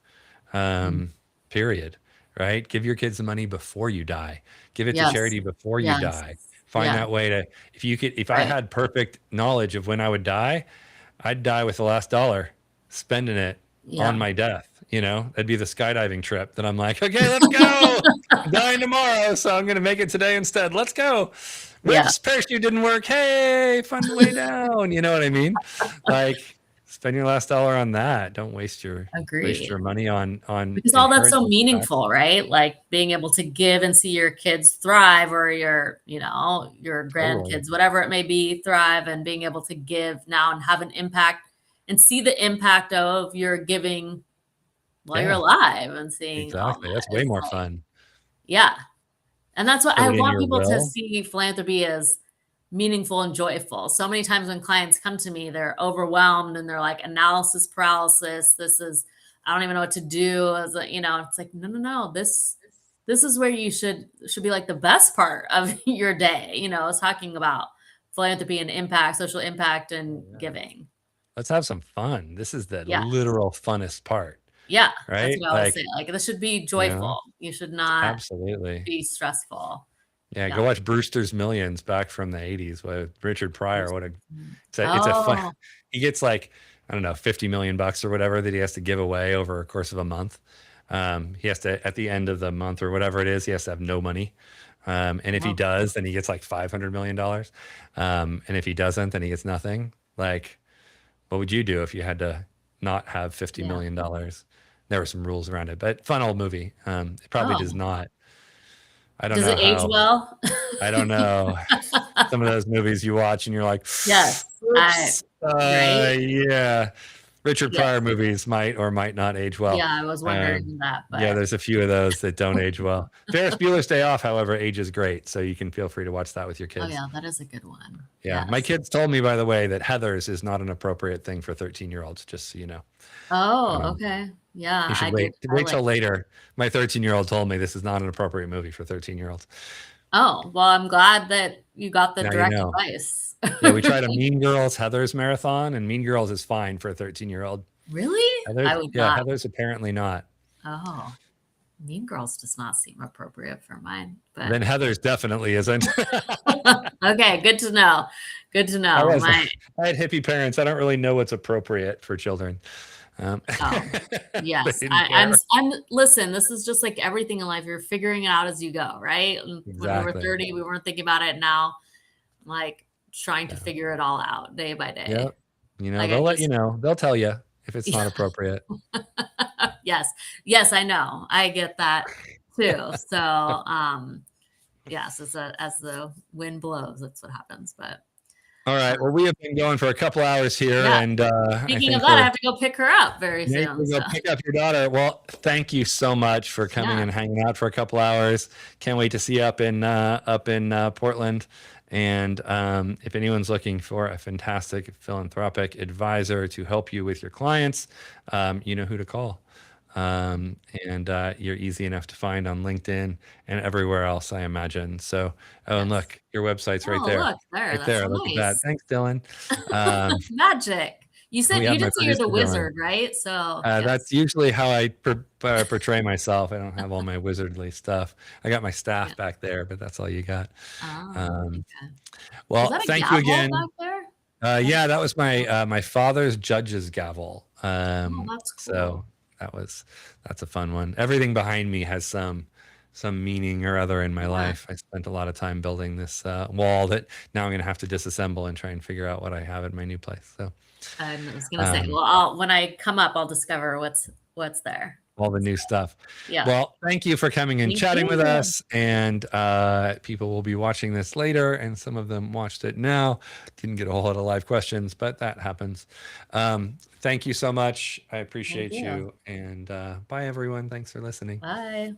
Period. Right? Give your kids the money before you die. Give it to charity before you die. Find that way to, if I had perfect knowledge of when I would die, I'd die with the last dollar, spending it on my death. That'd be the skydiving trip that I'm like, okay, let's go. I'm dying tomorrow, so I'm going to make it today instead. Let's go. Whoops, parachute didn't work. Hey, find the way down. You know what I mean? Like, spend your last dollar on that. Don't waste your money on because all that's so meaningful, right? Like being able to give and see your kids thrive, or your grandkids, whatever it may be, thrive, and being able to give now and have an impact and see the impact of your giving while you're Yeah, alive and seeing all exactly. That's that way is more like, fun. yeah. And that's what Put I it in want your people to will. see philanthropy as meaningful and joyful. So many times when clients come to me, they're overwhelmed and they're like analysis paralysis. This is, I don't even know what to do. As a, it's like, no, no, no. This is where you should be like the best part of your day. Is talking about philanthropy and impact, social impact, and Yeah. giving. Let's have some fun. This is the Yeah. literal funnest part, Yeah. That's right? what I always say. Like this should be You know, joyful. You should not absolutely. be stressful. Yeah, go Yeah. watch Brewster's Millions back from the 80s with Richard Pryor. What a it's a fun Oh, he gets like, I don't know, 50 million bucks or whatever that he has to give away over a course of a month. He has to, at the end of the month or whatever it is, he has to have no money. And if he oh, does, then he gets like $500 million. And if he doesn't, then he gets nothing. Like, what would you do if you had to not have $50 yeah. million? There were some rules around it, but fun old movie. It probably does Oh, not. I don't does know it age how. well? I don't know. Some of those movies you watch and you're like, Yes, oops, right? yeah. Richard Yeah, Pryor movies might or might not age well. yeah, I was wondering that, Yeah, but there's a few of those that don't age well. Ferris Bueller's Day Off, however, ages great, so you can feel free to watch that with your oh, kids. yeah, that is a good one. Yeah, my Yes. kids told me, by the way, that Heathers is not an appropriate thing for 13-year-olds, just so you know. Oh, okay. Yeah, You should wait till later. My 13-year-old told me this is not an appropriate movie for 13-year-olds. Oh, well, I'm glad that you got the Now you direct know. advice. Yeah, we tried a Mean Girls Heathers marathon, and Mean Girls is fine for a 13-year-old. Really? Heathers, I would yeah, not. Heathers apparently not. Oh, Mean Girls does not seem appropriate for mine, but Then Heathers definitely isn't. okay, good to know. Good to know. I had hippie parents. I don't really know what's appropriate for children. Oh, They yes. didn't care. Listen, this is just like everything in life. You're figuring it out as you go, right? And when we were Exactly. 30, we weren't thinking about it. Now, like trying to Yeah. figure it all out day by day. Yep. Like I They'll let you just, know. They'll tell you if it's not appropriate. yes, yes, I know. I get that too. So, yes, as the wind blows, that's what happens. But All right. Well, we have been going for a couple hours here, yeah, and I speaking of think that, I have to go pick her up very maybe soon. we'll go So, pick up your daughter. Well, thank you so much for coming yeah, and hanging out for a couple hours. Can't wait to see you up in Portland. And if anyone's looking for a fantastic philanthropic advisor to help you with your clients, you know who to call. And you're easy enough to find on LinkedIn and everywhere else, I imagine. So, oh, and yes. look, your website's right Oh, there. look there. Right That's there. so Look at that. nice. Thanks, Dylan. Um, Magic. You said we you have my did say you're the producer, Dylan. wizard, right? So That's yes. usually how I portray myself. I don't have all my wizardly stuff. I got my staff Yeah. back there, but that's all you got. Oh, Um, okay. Is well, that a thank you gavel again. back there? Yeah, that was my father's judge's gavel. Oh, that's So cool. that's a fun one. Everything behind me has some meaning or other in my Yeah. life. I spent a lot of time building this wall that now I'm going to have to disassemble and try and figure out what I have at my new place. So I was gonna say, um, well, when I come up, I'll discover what's there. all the new stuff. Yeah. Well, thank you for coming and Thank chatting with you. us. And people will be watching this later, and some of them watched it now. Didn't get a whole lot of live questions, but that happens. Thank you so much. I appreciate you. you. And bye, everyone. Thanks for listening. Bye.